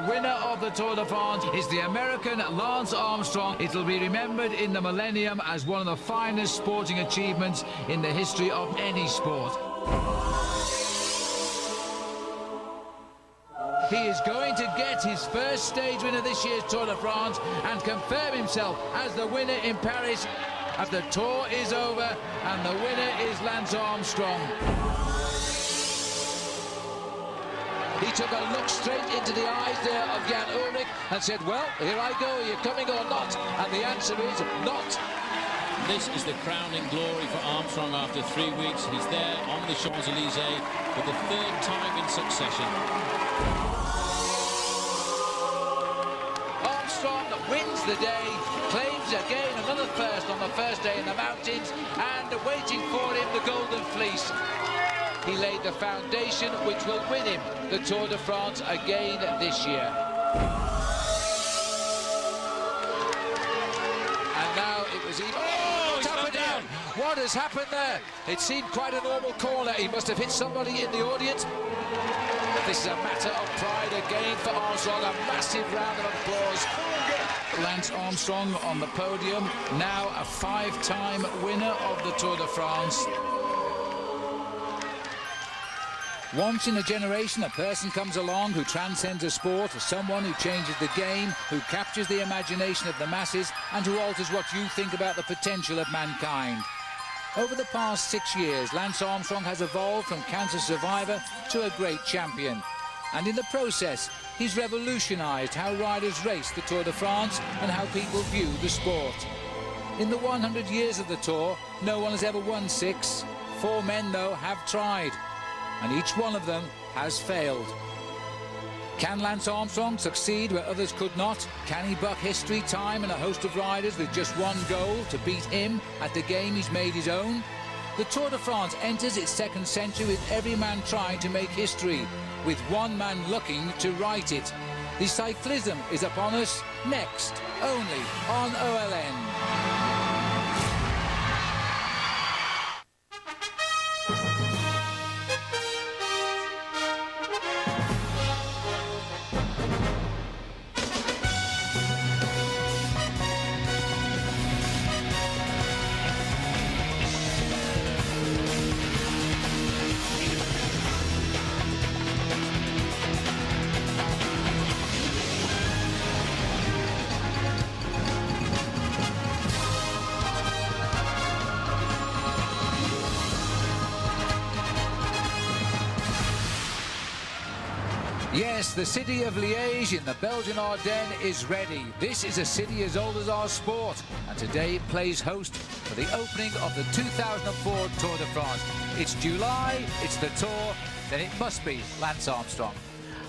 winner of the Tour de France is the American Lance Armstrong. It'll be remembered in the millennium as one of the finest sporting achievements in the history of any sport. He is going to get his first stage win of this year's Tour de France and confirm himself as the winner in Paris as the Tour is over and the winner is Lance Armstrong. He took a look straight into the eyes there of Jan Ullrich and said, well, here I go, are you coming or not? And the answer is not. This is the crowning glory for Armstrong after 3 weeks. He's there on the Champs-Élysées for the third time in succession. Armstrong wins the day, claims again another first on the first day in the mountains, and waiting for him the Golden Fleece. He laid the foundation which will win him the Tour de France again this year. And now it was even... Oh, up and down! What has happened there? It seemed quite a normal corner. He must have hit somebody in the audience. This is a matter of pride again for Armstrong. A massive round of applause. Lance Armstrong on the podium, now a 5-time winner of the Tour de France. Once in a generation, a person comes along who transcends a sport, someone who changes the game, who captures the imagination of the masses, and who alters what you think about the potential of mankind. Over the past 6 years, Lance Armstrong has evolved from cancer survivor to a great champion. And in the process, he's revolutionised how riders race the Tour de France and how people view the sport. In the 100 years of the Tour, no one has ever won 6. 4 men, though, have tried. And each one of them has failed. Can Lance Armstrong succeed where others could not? Can he buck history, time and a host of riders with just one goal, to beat him at the game he's made his own? The Tour de France enters its 2nd century with every man trying to make history, with one man looking to write it. The cyclism is upon us next, only on OLN. Yes, the city of Liège in the Belgian Ardennes is ready. This is a city as old as our sport, and today it plays host for the opening of the 2004 Tour de France. It's July, it's the Tour, then it must be Lance Armstrong.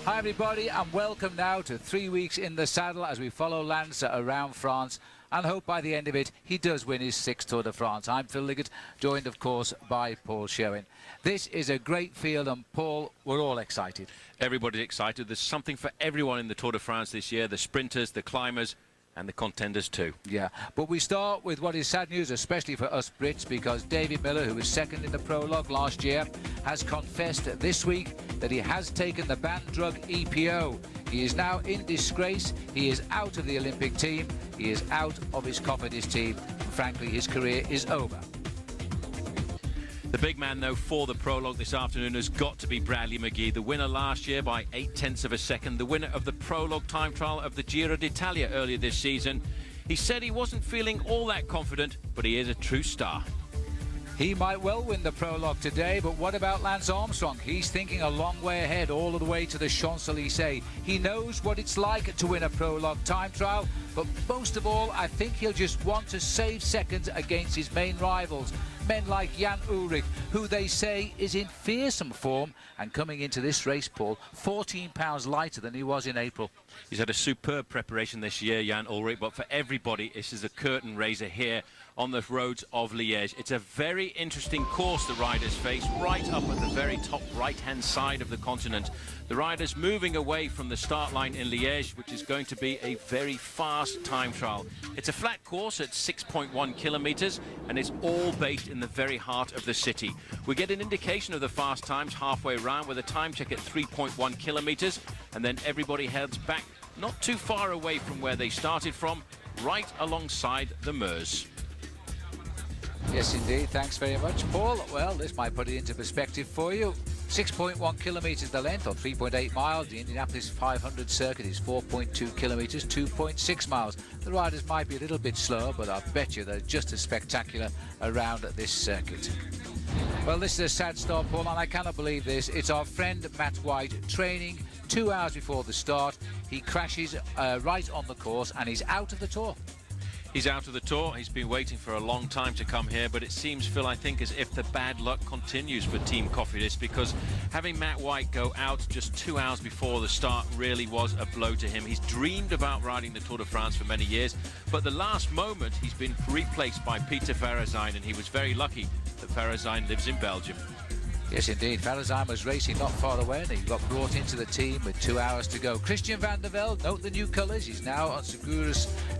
Hi everybody, and welcome now to 3 weeks in the saddle as we follow Lance around France and hope by the end of it he does win his 6th Tour de France. I'm Phil Liggett, joined of course by Paul Sherwen. This is a great field, and Paul, we're all excited. Everybody's excited. There's something for everyone in the Tour de France this year, the sprinters, the climbers and the contenders too. Yeah, but we start with what is sad news, especially for us Brits, because David Miller, who was 2nd in the Prologue last year, has confessed this week that he has taken the banned drug EPO. He is now in disgrace. He is out of the Olympic team. He is out of his Cofidis team. And frankly, his career is over. The big man, though, for the Prologue this afternoon has got to be Bradley McGee, the winner last year by 0.8 of a second, the winner of the Prologue time trial of the Giro d'Italia earlier this season. He said he wasn't feeling all that confident, but he is a true star. He might well win the Prologue today, but what about Lance Armstrong? He's thinking a long way ahead, all the way to the Champs-Élysées. He knows what it's like to win a Prologue time trial, but most of all, I think he'll just want to save seconds against his main rivals. Men like Jan Ullrich, who they say is in fearsome form, and coming into this race, Paul, 14 pounds lighter than he was in April. He's had a superb preparation this year, Jan Ullrich, but for everybody, this is a curtain raiser here on the roads of Liège. It's a very interesting course the riders face, right up at the very top right-hand side of the continent. The riders moving away from the start line in Liège, which is going to be a very fast time trial. It's a flat course at 6.1 kilometers, and it's all based in the very heart of the city. We get an indication of the fast times halfway around with a time check at 3.1 kilometers, and then everybody heads back not too far away from where they started from, right alongside the Meuse. Yes, indeed. Thanks very much, Paul. Well, this might put it into perspective for you. 6.1 kilometres the length, or 3.8 miles. The Indianapolis 500 circuit is 4.2 kilometres, 2.6 miles. The riders might be a little bit slower, but I bet you they're just as spectacular around this circuit. Well, this is a sad start, Paul, and I cannot believe this. It's our friend Matt White training 2 hours before the start. He crashes right on the course, and he's out of the Tour. He's out of the Tour. He's been waiting for a long time to come here, but it seems, Phil, I think, as if the bad luck continues for Team Cofidis, because having Matt White go out just 2 hours before the start really was a blow to him. He's dreamed about riding the Tour de France for many years, but the last moment he's been replaced by Peter Verrazijn, and he was very lucky that Verrazijn lives in Belgium. Yes, indeed. Verrazijn was racing not far away, and he got brought into the team with 2 hours to go. Christian van der Velde, note the new colours. He's now on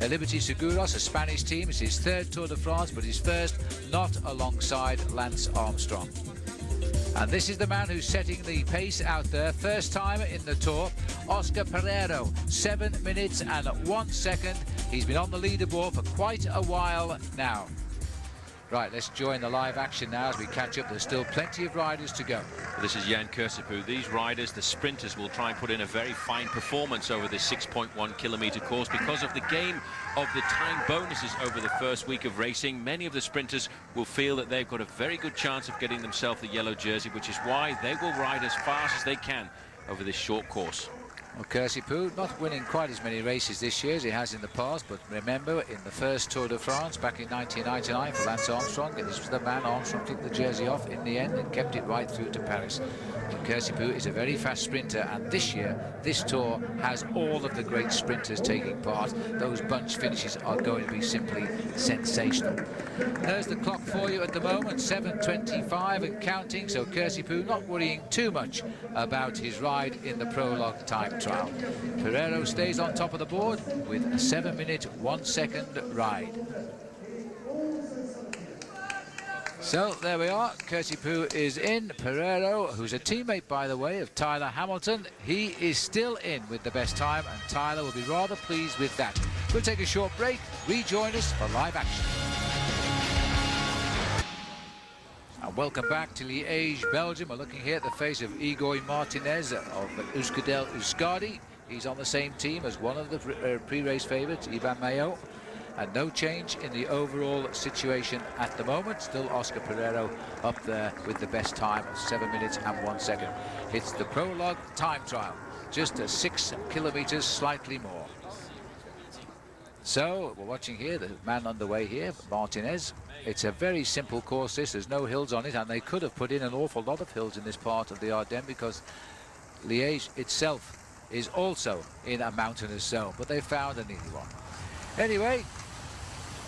Liberty Seguros, a Spanish team. It's his third Tour de France, but his first not alongside Lance Armstrong. And this is the man who's setting the pace out there. First time in the Tour, Oscar Pereiro, 7 minutes and 1 second. He's been on the leaderboard for quite a while now. Right, let's join the live action now as we catch up. There's still plenty of riders to go. This is Jan Kursipuu. These riders, the sprinters, will try and put in a very fine performance over this 6.1 kilometer course because of the game of the time bonuses over the first week of racing. Many of the sprinters will feel that they've got a very good chance of getting themselves the yellow jersey, which is why they will ride as fast as they can over this short course. Well, Kursipuu not winning quite as many races this year as he has in the past, but remember, in the first Tour de France back in 1999 for Lance Armstrong, and this was the man Armstrong took the jersey off in the end and kept it right through to Paris. And Kursipuu is a very fast sprinter, and this year, this Tour has all of the great sprinters taking part. Those bunch finishes are going to be simply sensational. There's the clock for you at the moment, 7:25 and counting, so Kursipuu not worrying too much about his ride in the prologue time trial. Pereiro stays on top of the board with a 7 minute 1 second ride. So there we are. Kursipuu is in. Pereiro, who's a teammate, by the way, of Tyler Hamilton, he is still in with the best time, and Tyler will be rather pleased with that. We'll take a short break. Rejoin us for live action. And welcome back to Liège, Belgium. We're looking here at the face of Igor Martinez of Euskaltel Euskadi. He's on the same team as one of the pre-race favourites, Iban Mayo. And no change in the overall situation at the moment. Still Oscar Pereiro up there with the best time of 7 minutes and 1 second. It's the prologue time trial, just 6 kilometres, slightly more. So we're watching here the man underway here, Martinez. It's a very simple course this, there's no hills on it, and they could have put in an awful lot of hills in this part of the Ardennes because Liège itself is also in a mountainous zone, but they found an easy one. Anyway,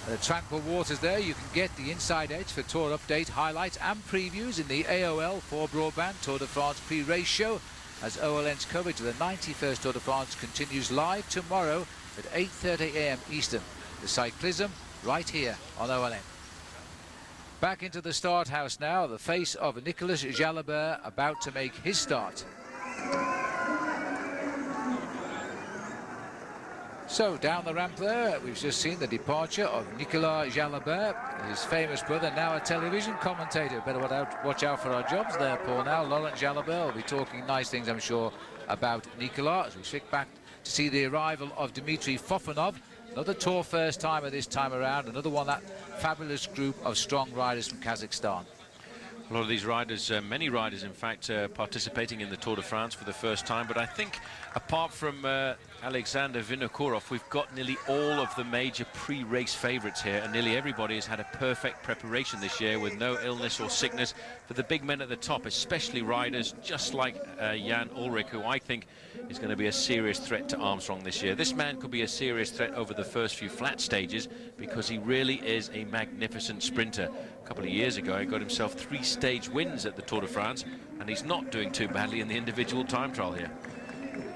the tranquil waters there. You can get the inside edge for tour update, highlights and previews in the AOL for Broadband Tour de France pre-race show, as OLN's coverage of the 91st Tour de France continues live tomorrow at 8:30 AM Eastern. The cyclism right here on OLN. Back into the start house now, the face of Nicolas Jalabert about to make his start. So down the ramp there, we've just seen the departure of Nicolas Jalabert, his famous brother, now a television commentator. Better watch out for our jobs there, Paul. Now Laurent Jalabert will be talking nice things, I'm sure, about Nicolas as we flick back to see the arrival of Dmitry Fofanov. Another Tour first timer this time around, another one, that fabulous group of strong riders from Kazakhstan. A lot of these riders, many riders in fact, participating in the Tour de France for the first time. But I think apart from Alexander Vinokourov, we've got nearly all of the major pre-race favourites here, and nearly everybody has had a perfect preparation this year with no illness or sickness. For the big men at the top, especially riders just like Jan Ullrich, who I think is going to be a serious threat to Armstrong this year. This man could be a serious threat over the first few flat stages because he really is a magnificent sprinter. A couple of years ago, he got himself 3 stage wins at the Tour de France, and he's not doing too badly in the individual time trial here.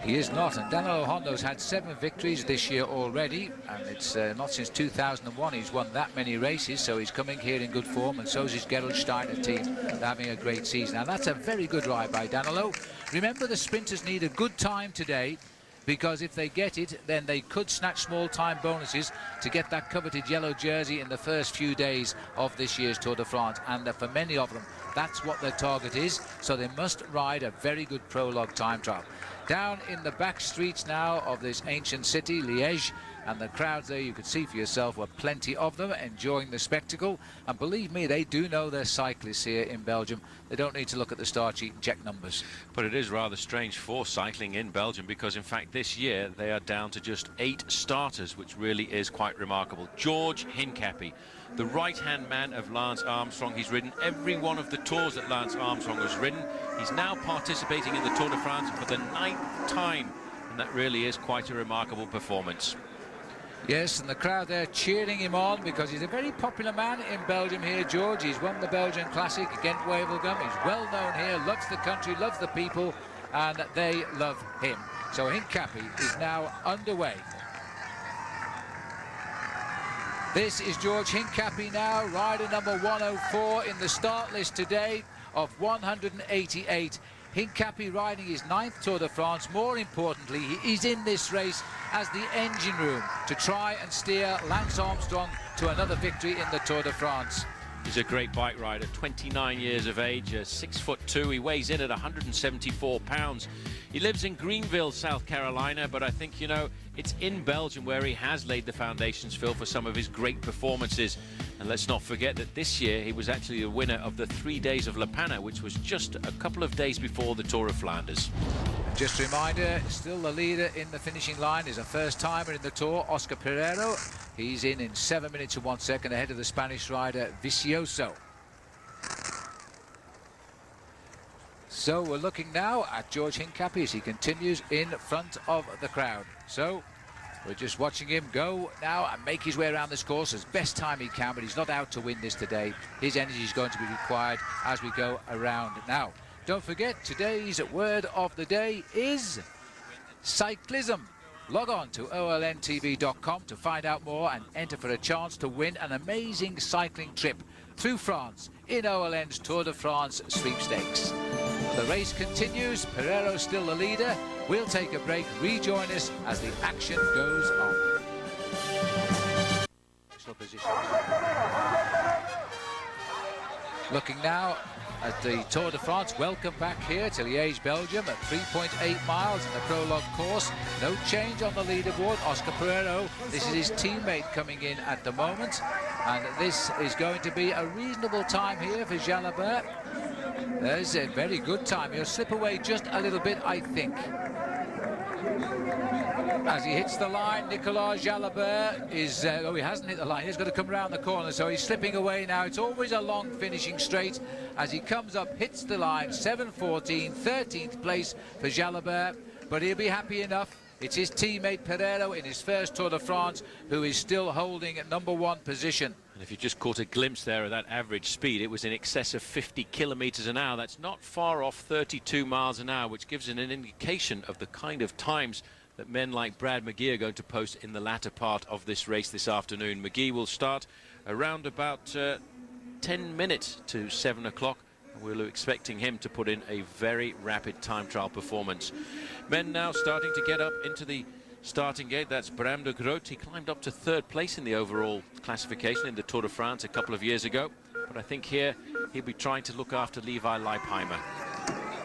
He is not, and Danilo Hondo's had 7 victories this year already, and it's not since 2001 he's won that many races, so he's coming here in good form, and so's his Gerolsteiner team. They're having a great season. Now that's a very good ride by Danilo. Remember, the sprinters need a good time today, because if they get it, then they could snatch small time bonuses to get that coveted yellow jersey in the first few days of this year's Tour de France, and for many of them that's what their target is, so they must ride a very good prologue time trial. Down in the back streets now of this ancient city, Liège, and the crowds there, you could see for yourself, were plenty of them enjoying the spectacle. And believe me, they do know their cyclists here in Belgium. They don't need to look at the start sheet and check numbers. But it is rather strange for cycling in Belgium, because in fact this year they are down to just 8 starters, which really is quite remarkable. George Hincapie, the right-hand man of Lance Armstrong. He's ridden every one of the tours that Lance Armstrong has ridden. He's now participating in the Tour de France for the 9th time, and that really is quite a remarkable performance. Yes, and the crowd there cheering him on because he's a very popular man in Belgium here, George. He's won the Belgian Classic against Wevelgem. He's well known here, loves the country, loves the people, and they love him. So Hincapie is now underway. This is George Hincapie now, rider number 104 in the start list today of 188. Hincapie riding his 9th Tour de France. More importantly, he is in this race as the engine room to try and steer Lance Armstrong to another victory in the Tour de France. He's a great bike rider, 29 years of age, 6'2". He weighs in at 174 pounds. He lives in Greenville, South Carolina, but I think, you know, it's in Belgium where he has laid the foundations, Phil, for some of his great performances. And let's not forget that this year he was actually the winner of the 3 days of La Panna, which was just a couple of days before the Tour of Flanders. Just a reminder, still the leader in the finishing line is a first-timer in the Tour, Oscar Pereiro. He's in 7 minutes and 1 second ahead of the Spanish rider Vicioso. So we're looking now at George Hincapie as he continues in front of the crowd. So we're just watching him go now and make his way around this course as best time he can, but he's not out to win this today. His energy is going to be required as we go around now. Don't forget, today's word of the day is cyclism. Log on to olntv.com to find out more and enter for a chance to win an amazing cycling trip through France in OLN's Tour de France sweepstakes. The race continues. Pereiro's still the leader. We'll take a break. Rejoin us as the action goes on. Position. Looking now at the Tour de France. Welcome back here to Liège, Belgium at 3.8 miles in the prologue course. No change on the leaderboard. Oscar Pereiro, this is his teammate coming in at the moment. And this is going to be a reasonable time here for Jalabert. There's a very good time. He'll slip away just a little bit, I think. As he hits the line, Nicolas Jalabert is... oh, he hasn't hit the line. He's got to come around the corner, so he's slipping away now. It's always a long finishing straight. As he comes up, hits the line, 7:14, 13th place for Jalabert. But he'll be happy enough. It's his teammate Pereiro in his first Tour de France who is still holding #1 position. And if you just caught a glimpse there of that average speed, it was in excess of 50 kilometers an hour. That's not far off 32 miles an hour, which gives an indication of the kind of times that men like Brad McGee are going to post in the latter part of this race this afternoon. McGee will start around about 10 minutes to 7 o'clock. We're expecting him to put in a very rapid time trial performance. Men now starting to get up into the starting gate. That's Bram de Groot. He climbed up to 3rd place in the overall classification in the Tour de France a couple of years ago. But I think here he'll be trying to look after Levi Leipheimer.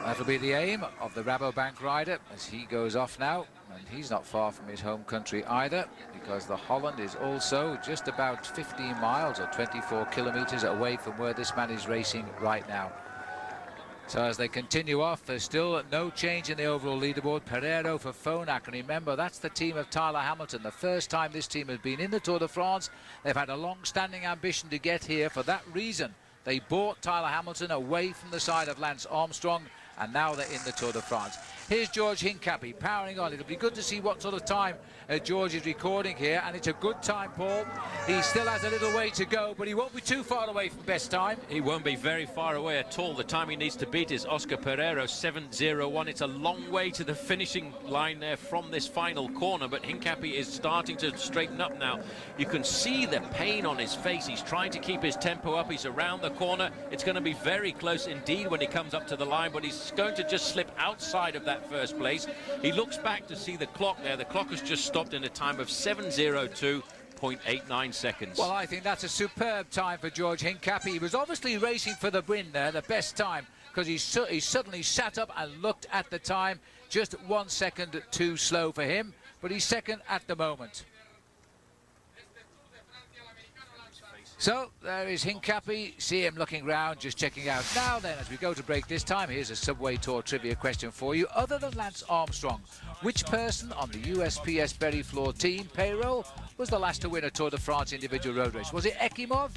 That'll be the aim of the Rabobank rider as he goes off now, and he's not far from his home country either, because the Holland is also just about 15 miles or 24 kilometers away from where this man is racing right now. So as they continue off, there's still no change in the overall leaderboard. Pereiro for Phonak, and remember, that's the team of Tyler Hamilton. The first time this team has been in the Tour de France. They've had a long-standing ambition to get here. For that reason, they bought Tyler Hamilton away from the side of Lance Armstrong, and now they're in the Tour de France. Here's George Hincapie powering on. It'll be good to see what sort of time George is recording here, and it's a good time, Paul. He still has a little way to go, but he won't be too far away from best time. He won't be very far away at all. The time he needs to beat is Oscar Pereiro, 7:01. It's a long way to the finishing line there from this final corner, but Hincapie is starting to straighten up now. You can see the pain on his face. He's trying to keep his tempo up. He's around the corner. It's going to be very close indeed when he comes up to the line, but he's going to just slip outside of that first place. He looks back to see the clock there. The clock has just stopped in a time of 7:02.89 seconds. Well, I think that's a superb time for George Hincapie. He was obviously racing for the win there, the best time, because he suddenly sat up and looked at the time. Just 1 second too slow for him, but he's second at the moment. So there is Hincapie. See him looking round, just checking out. Now then, as we go to break this time, here's a Subway Tour trivia question for you. Other than Lance Armstrong, which person on the USPS Berry Floor team payroll was the last to win a Tour de France individual road race? Was it Ekimov,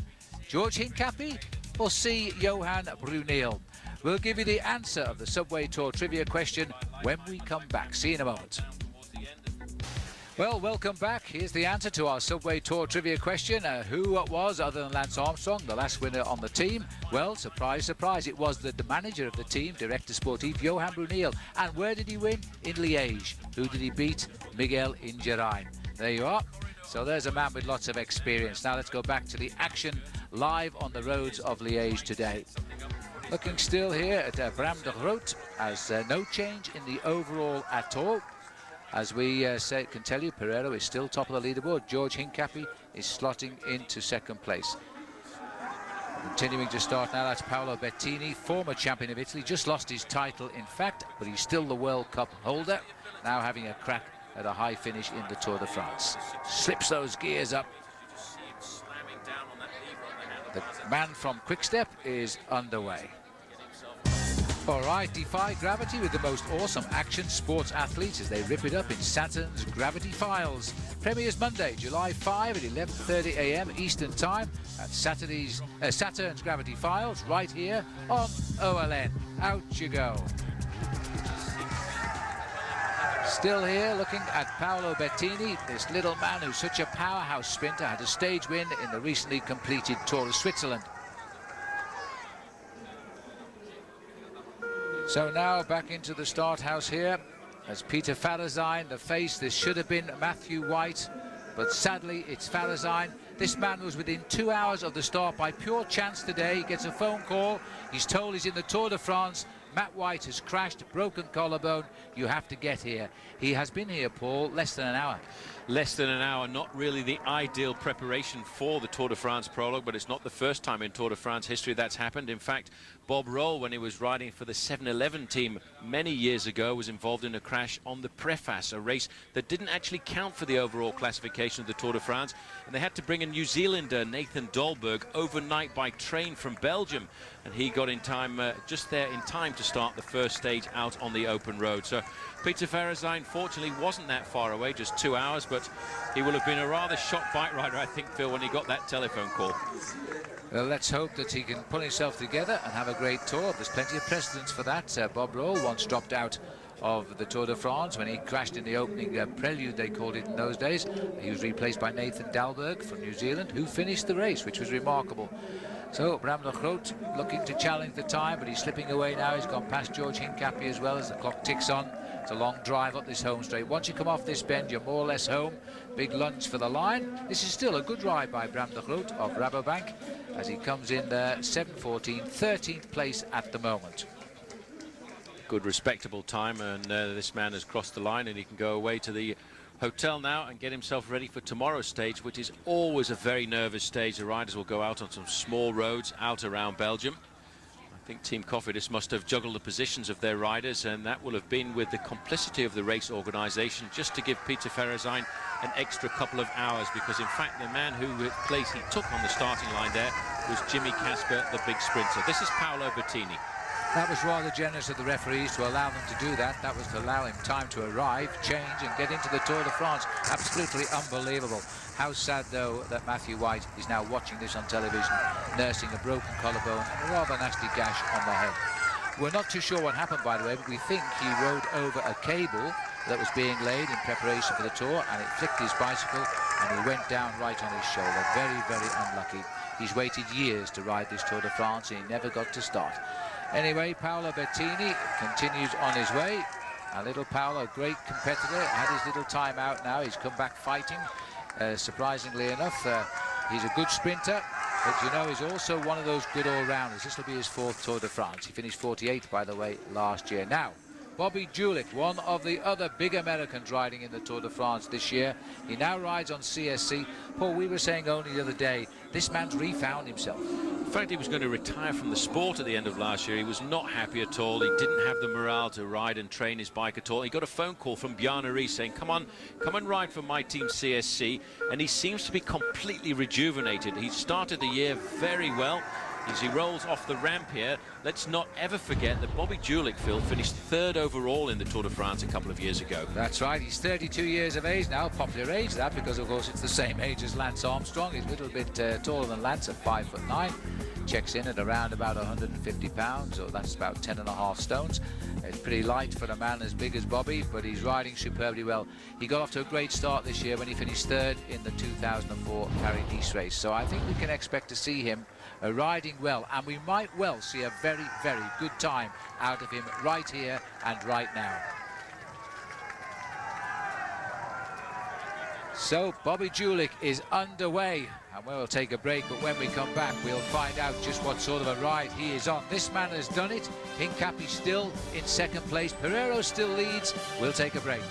George Hincapie, or C. Johan Bruneel? We'll give you the answer of the Subway Tour trivia question when we come back. See you in a moment. Well, welcome back. Here's the answer to our Subway Tour trivia question. Who was, other than Lance Armstrong, the last winner on the team? Well, surprise, surprise, it was the manager of the team, Director Sportif, Johan Bruneel. And where did he win? In Liège. Who did he beat? Miguel Indurain. There you are. So there's a man with lots of experience. Now let's go back to the action live on the roads of Liège today. Looking still here at Bram de Groot, as no change in the overall at all. As we can tell you, Pereiro is still top of the leaderboard. George Hincapie is slotting into second place. Continuing to start now, that's Paolo Bettini, former champion of Italy. Just lost his title, in fact, but he's still the World Cup holder. Now having a crack at a high finish in the Tour de France. Slips those gears up. The man from Quickstep is underway. All right, defy gravity with the most awesome action sports athletes as they rip it up in Saturn's Gravity Files. Premieres Monday, July 5 at 11:30 a.m. Eastern Time at Saturn's Gravity Files right here on OLN. Out you go. Still here looking at Paolo Bettini, this little man who's such a powerhouse sprinter, had a stage win in the recently completed Tour of Switzerland. So now back into the start house here as Peter Farazijn, the face. This should have been Matthew White, but sadly it's Farazijn. This man was within 2 hours of the start by pure chance today. He gets a phone call. He's told he's in the Tour de France. Matt White has crashed, broken collarbone. You have to get here. He has been here, Paul, less than an hour. Less than an hour, not really the ideal preparation for the Tour de France prologue, but it's not the first time in Tour de France history that's happened. In fact, Bob Roll, when he was riding for the 7-Eleven team many years ago, was involved in a crash on the Préface, a race that didn't actually count for the overall classification of the Tour de France. And they had to bring a New Zealander, Nathan Dahlberg, overnight by train from Belgium. And he got in time, just there in time to start the first stage out on the open road. So Peter Farazijn, fortunately, wasn't that far away, just 2 hours, but he will have been a rather shocked bike rider, I think, Phil, when he got that telephone call. Well, let's hope that he can pull himself together and have a great tour. There's plenty of precedents for that. Bob Roll once dropped out of the Tour de France when he crashed in the opening prelude, they called it in those days. He was replaced by Nathan Dahlberg from New Zealand, who finished the race, which was remarkable. So Bram de Groot looking to challenge the time, but he's slipping away now. He's gone past George Hincapie as well as the clock ticks on. It's a long drive up this home straight. Once you come off this bend, you're more or less home. Big lunge for the line. This is still a good ride by Bram de Groot of Rabobank as he comes in there 7:14, 13th place at the moment. Good, respectable time, and this man has crossed the line, and he can go away to the hotel now and get himself ready for tomorrow's stage, which is always a very nervous stage. The riders will go out on some small roads out around Belgium. I I think Team Cofidis must have juggled the positions of their riders, and that will have been with the complicity of the race organisation, just to give Peter Ferrazijn an extra couple of hours, because in fact the man whose place he took on the starting line there was Jimmy Casper, the big sprinter. This is Paolo Bettini. That was rather generous of the referees to allow them to do that. That was to allow him time to arrive, change and get into the Tour de France. Absolutely unbelievable. How sad, though, that Matthew White is now watching this on television, nursing a broken collarbone and a rather nasty gash on the head. We're not too sure what happened, by the way, but we think he rode over a cable that was being laid in preparation for the Tour, and it flicked his bicycle and he went down right on his shoulder. Very, very unlucky. He's waited years to ride this Tour de France and he never got to start. Anyway, Paolo Bettini continues on his way. A little Paolo, a great competitor, had his little time out now. He's come back fighting, surprisingly enough. He's a good sprinter, but you know, he's also one of those good all-rounders. This will be his 4th Tour de France. He finished 48th, by the way, last year. Now, Bobby Julich, one of the other big Americans riding in the Tour de France this year. He now rides on CSC. Paul, we were saying only the other day, this man's refound himself. In fact, he was going to retire from the sport at the end of last year. He was not happy at all. He didn't have the morale to ride and train his bike at all. He got a phone call from Bjarne Riis saying, come and ride for my team CSC. And he seems to be completely rejuvenated. He started the year very well. As he rolls off the ramp here, let's not ever forget that Bobby Julich, Phil, finished 3rd overall in the Tour de France a couple of years ago. That's right, he's 32 years of age now, popular age that, because of course it's the same age as Lance Armstrong. He's a little bit taller than Lance at 5'9", checks in at around about 150 pounds, or that's about 10.5 stones. It's pretty light for a man as big as Bobby, but he's riding superbly well. He got off to a great start this year when he finished 3rd in the 2004 Paris-Nice race, so I think we can expect to see him riding well, and we might well see a very, very good time out of him right here and right now. So Bobby Julich is underway, and we'll take a break, but when we come back we'll find out just what sort of a ride he is on. This man has done it. Hincapie still in 2nd place. Pereiro still leads. We'll take a break.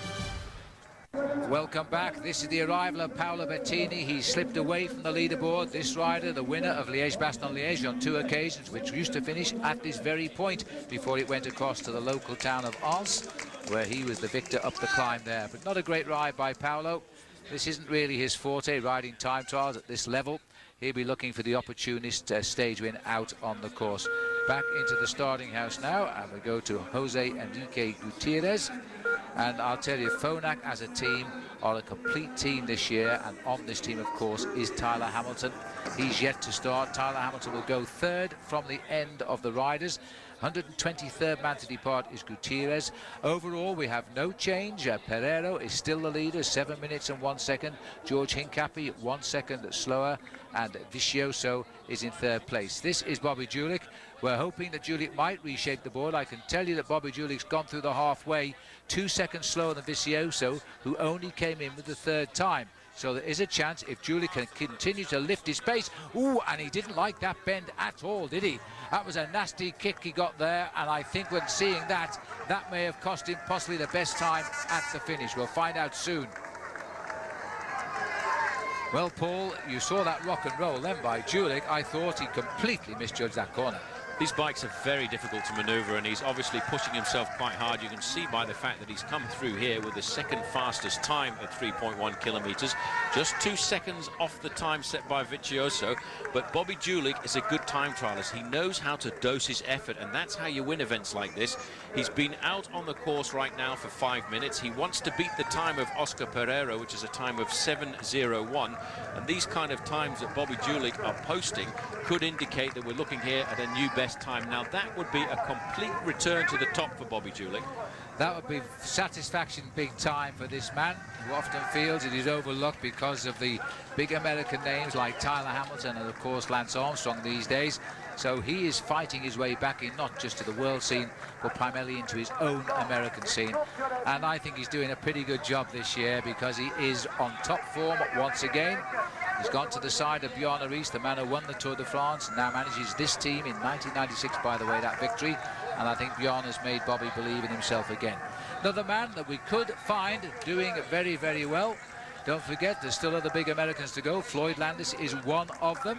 Welcome back. This is the arrival of Paolo Bettini. He slipped away from the leaderboard. This rider, the winner of Liège-Bastogne-Liège on 2 occasions, which used to finish at this very point before it went across to the local town of Ans, where he was the victor up the climb there. But not a great ride by Paolo. This isn't really his forte, riding time trials at this level. He'll be looking for the opportunist stage win out on the course. Back into the starting house now, and we go to Jose Enrique Gutierrez. And I'll tell you, Phonak as a team are a complete team this year, and on this team, of course, is Tyler Hamilton. He's yet to start. Tyler Hamilton will go 3rd from the end of the riders. 123rd man to depart is Gutierrez. Overall, we have no change. Pereiro is still the leader, 7 minutes and 1 second. George Hincapie, 1 second slower, and Vicioso is in 3rd place. This is Bobby Julich. We're hoping that Julich might reshape the board. I can tell you that Bobby Julich's gone through the halfway, 2 seconds slower than Vicioso, who only came in with the 3rd time. So there is a chance if Julich can continue to lift his pace. Ooh, and he didn't like that bend at all, did he? That was a nasty kick he got there, and I think when seeing that, that may have cost him possibly the best time at the finish. We'll find out soon. Well, Paul, you saw that rock and roll then by Julich. I thought he completely misjudged that corner. These bikes are very difficult to manoeuvre, and he's obviously pushing himself quite hard. You can see by the fact that he's come through here with the 2nd fastest time at 3.1 kilometers, just 2 seconds off the time set by Vicioso. But Bobby Julich is a good time trialist. He knows how to dose his effort, and that's how you win events like this. He's been out on the course right now for 5 minutes. He wants to beat the time of Oscar Pereiro, which is a time of 7:01, and these kind of times that Bobby Julich are posting could indicate that we're looking here at a new best time. Now that would be a complete return to the top for Bobby Julich. That would be satisfaction big time for this man, who often feels it is overlooked because of the big American names like Tyler Hamilton and of course Lance Armstrong these days. So he is fighting his way back in, not just to the world scene, but primarily into his own American scene. And I think he's doing a pretty good job this year, because he is on top form once again. He's gone to the side of Bjarne Riis, the man who won the Tour de France, and now manages this team in 1996, by the way, that victory. And I think Bjarne has made Bobby believe in himself again. Another man that we could find doing very, very well. Don't forget, there's still other big Americans to go. Floyd Landis is one of them,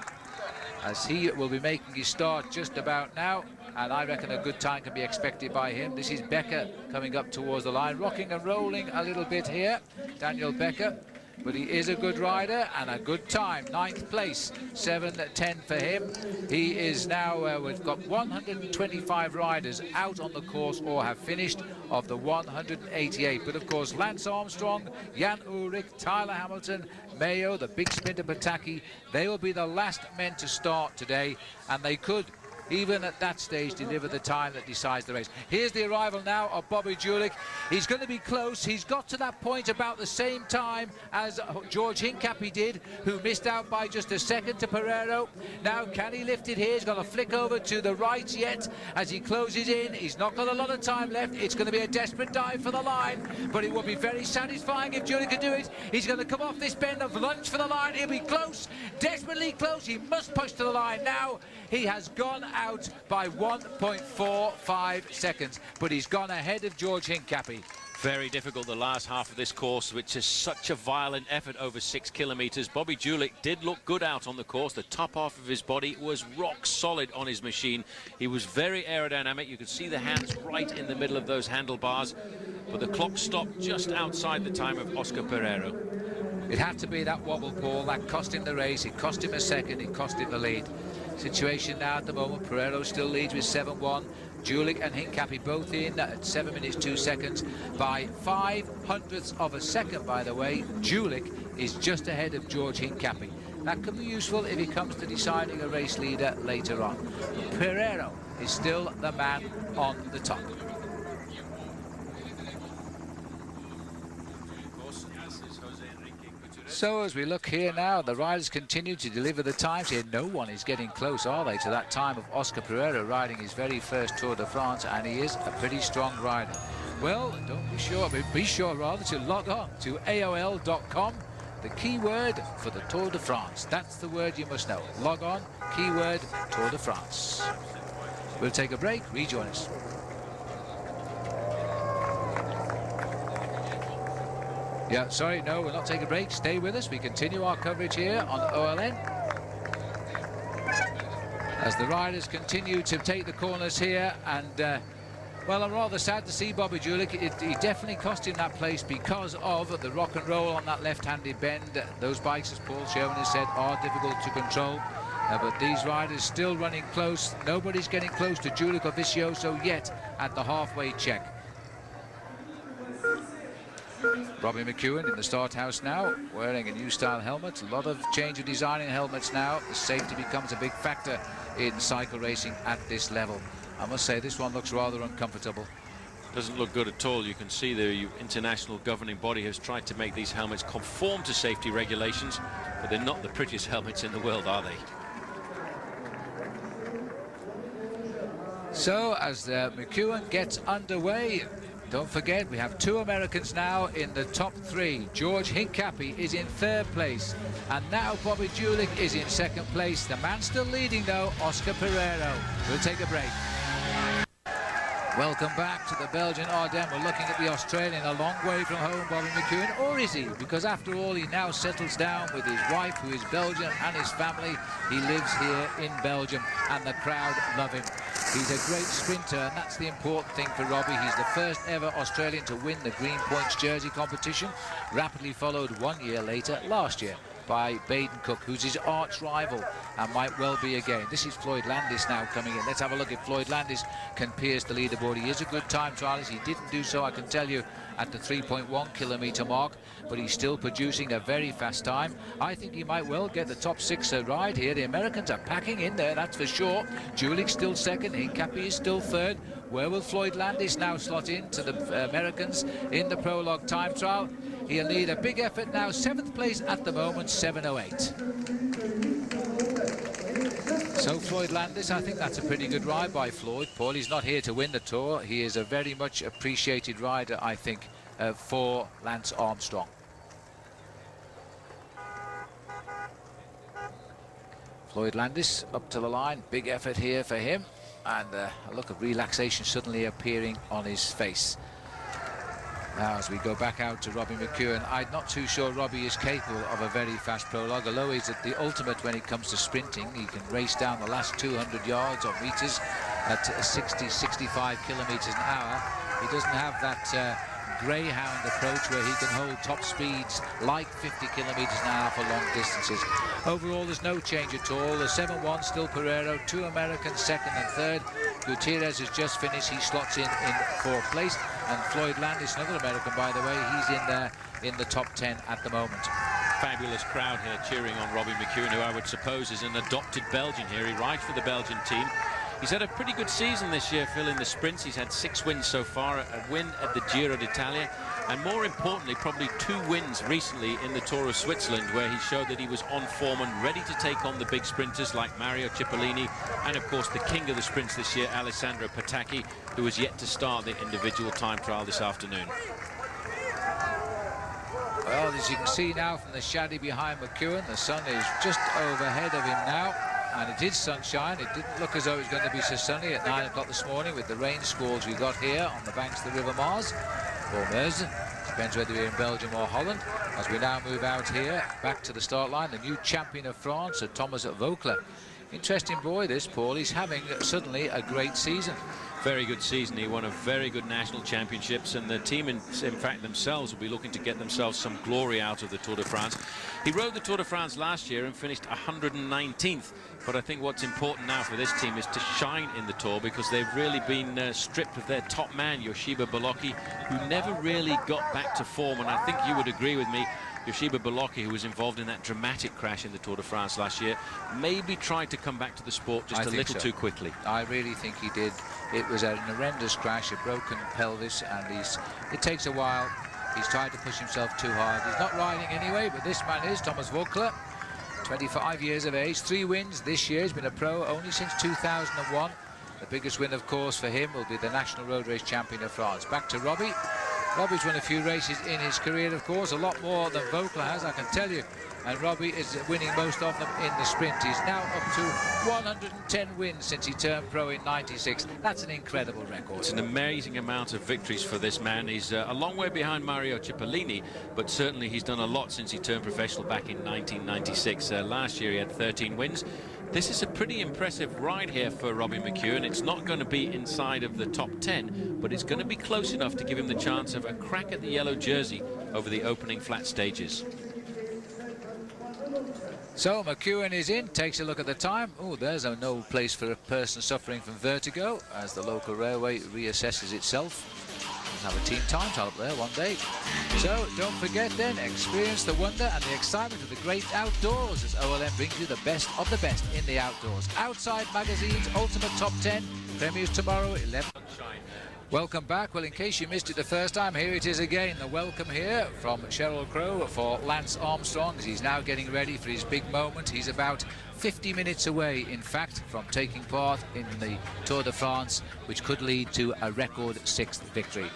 as he will be making his start just about now. and I reckon a good time can be expected by him. This is Becker coming up towards the line, rocking and rolling a little bit here, Daniel Becker. But he is a good rider and a good time. 9th place, 7:10 for him. He is now, we've got 125 riders out on the course or have finished of the 188. But of course, Lance Armstrong, Jan Ullrich, Tyler Hamilton, Mayo, the big sprinter Pataki, they will be the last men to start today, and they could, even at that stage, deliver the time that decides the race. Here's the arrival now of Bobby Julich. He's going to be close. He's got to that point about the same time as George Hincapie did, who missed out by just a second to Pereiro. Now, can he lift it here? He's going to flick over to the right yet as he closes in. He's not got a lot of time left. It's going to be a desperate dive for the line, but it will be very satisfying if Julich can do it. He's going to come off this bend of lunge for the line. He'll be close, desperately close. He must push to the line now. He has gone out by 1.45 seconds, but he's gone ahead of George Hincapie. Very difficult, the last half of this course, which is such a violent effort over 6 kilometres. Bobby Julich did look good out on the course. The top half of his body was rock solid on his machine. He was very aerodynamic. You could see the hands right in the middle of those handlebars, but the clock stopped just outside the time of Oscar Pereiro. It had to be that wobble, Paul. That cost him the race. It cost him a second. It cost him the lead. Situation now at the moment, Pereiro still leads with 7-1. Julich and Hincapie both in at 7 minutes 2 seconds by 0.05 of a second, by the way. Julich is just ahead of George Hincapie. That could be useful if it comes to deciding a race leader later on. Pereiro is still the man on the top. So as we look here now, the riders continue to deliver the times here. No one is getting close, are they, to that time of Oscar Pereiro riding his very first Tour de France, and he is a pretty strong rider. Well, don't be sure, but be sure rather to log on to AOL.com. The keyword for the Tour de France. That's the word you must know. Log on, keyword Tour de France. We'll take a break. Rejoin us. Yeah, sorry, no, we'll not take a break. Stay with us. We continue our coverage here on OLN. As the riders continue to take the corners here, and well, I'm rather sad to see Bobby Julich. He definitely cost him that place because of the rock and roll on that left-handed bend. Those bikes, as Paul Sherwen has said, are difficult to control. But these riders still running close. Nobody's getting close to Julich or Vicioso yet at the halfway check. Robbie McEwen in the start house now, wearing a new style helmet. A lot of change of design in helmets now. The safety becomes a big factor in cycle racing at this level. I must say this one looks rather uncomfortable. Doesn't look good at all. You can see the international governing body has tried to make these helmets conform to safety regulations, but they're not the prettiest helmets in the world, are they? So as McEwen gets underway, don't forget, we have 2 Americans now in the top 3. George Hincapie is in 3rd place, and now Bobby Julich is in 2nd place. The man still leading, though, Oscar Pereiro. We'll take a break. Welcome back to the Belgian Ardennes. We're looking at the Australian, a long way from home, Bobby McEwen, or is he? Because after all, he now settles down with his wife, who is Belgian, and his family. He lives here in Belgium, and the crowd love him. He's a great sprinter, and that's the important thing for Robbie. He's the first ever Australian to win the Green Points jersey competition, rapidly followed 1 year later, last year, by Baden Cook, who's his arch rival and might well be again. This is Floyd Landis now coming in. Let's have a look if Floyd Landis can pierce the leaderboard. He is a good time trialist. He didn't do so, I can tell you, at the 3.1 kilometre mark, but he's still producing a very fast time. I think he might well get the top 6 ride here. The Americans are packing in there, that's for sure. Julich still 2nd, Hincapie is still 3rd. Where will Floyd Landis now slot in to the Americans in the prologue time trial? He'll need a big effort now. 7th place at the moment, 7:08. So Floyd Landis, I think that's a pretty good ride by Floyd. Paul, he's not here to win the Tour. He is a very much appreciated rider, I think, for Lance Armstrong. Floyd Landis up to the line. Big effort here for him. And a look of relaxation suddenly appearing on his face. Now, as we go back out to Robbie McEwen, I'm not too sure Robbie is capable of a very fast prologue, although he's at the ultimate when it comes to sprinting. He can race down the last 200 yards or meters at 60, 65 kilometres an hour. He doesn't have that greyhound approach where he can hold top speeds like 50 kilometres an hour for long distances. Overall, there's no change at all. The 7-1 still Pereiro, 2 Americans second and third. Gutierrez has just finished. He slots in fourth place, and Floyd Landis, another American by the way, he's in there in the top 10 at the moment. Fabulous crowd here cheering on Robbie McEwen, who I would suppose is an adopted Belgian here. He rides for the Belgian team. He's had a pretty good season this year, Phil, in the sprints. He's had 6 wins so far, a win at the Giro d'Italia, and more importantly, probably 2 wins recently in the Tour of Switzerland, where he showed that he was on form and ready to take on the big sprinters like Mario Cipollini, and of course the king of the sprints this year, Alessandro Petacchi, who has yet to start the individual time trial this afternoon. Well, as you can see now from the shaddy behind McEwen, the sun is just overhead of him now. And it is sunshine. It didn't look as though it was going to be so sunny at 9 o'clock this morning with the rain squalls we got here on the banks of the River Mars, or Meuse. Depends whether you're in Belgium or Holland. As we now move out here, back to the start line, the new champion of France, Thomas Voeckler. Interesting boy, this, Paul. He's having suddenly a great season. Very good season. He won a very good national championships, and the team in fact themselves will be looking to get themselves some glory out of the Tour de France. He rode the Tour de France last year and finished 119th, but I think what's important now for this team is to shine in the Tour, because they've really been stripped of their top man, Yoshiba Bolocki, who never really got back to form. And I think you would agree with me, Yoshiba Bolocki, who was involved in that dramatic crash in the Tour de France last year, maybe tried to come back to the sport just a little too quickly. I really think he did. It was an horrendous crash, a broken pelvis, and it takes a while. He's tried to push himself too hard. He's not riding anyway, but this man is Thomas Voeckler, 25 years of age, 3 wins this year. He's been a pro only since 2001. The biggest win, of course, for him will be the National Road Race Champion of France. Back to Robbie. Robbie's won a few races in his career, of course, a lot more than Voeckler has, I can tell you. And Robbie is winning most of them in the sprint. He's now up to 110 wins since he turned pro in '96. That's an incredible record. It's an amazing amount of victories for this man. He's a long way behind Mario Cipollini, but certainly he's done a lot since he turned professional back in 1996. Last year he had 13 wins. This is a pretty impressive ride here for Robbie McEwen. It's not going to be inside of the top 10, but it's going to be close enough to give him the chance of a crack at the yellow jersey over the opening flat stages. So McEwen is in, takes a look at the time. Oh, there's no place for a person suffering from vertigo as the local railway reassesses itself. We'll have a team time trial up there one day. So don't forget then, experience the wonder and the excitement of the great outdoors as OLN brings you the best of the best in the outdoors. Outside Magazine's Ultimate Top 10 premieres tomorrow at 11. Welcome back. Well, in case you missed it the first time, here it is again. The welcome here from Sheryl Crow for Lance Armstrong, as he's now getting ready for his big moment. He's about 50 minutes away, in fact, from taking part in the Tour de France, which could lead to a record 6th victory.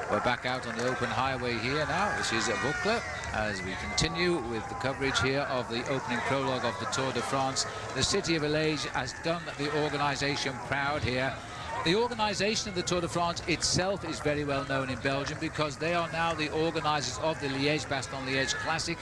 We're back out on the open highway here now. This is Voeckler as we continue with the coverage here of the opening prologue of the Tour de France. The city of Liège has done the organisation proud here. The organisation of the Tour de France itself is very well known in Belgium because they are now the organisers of the Liège-Bastogne-Liège Classic.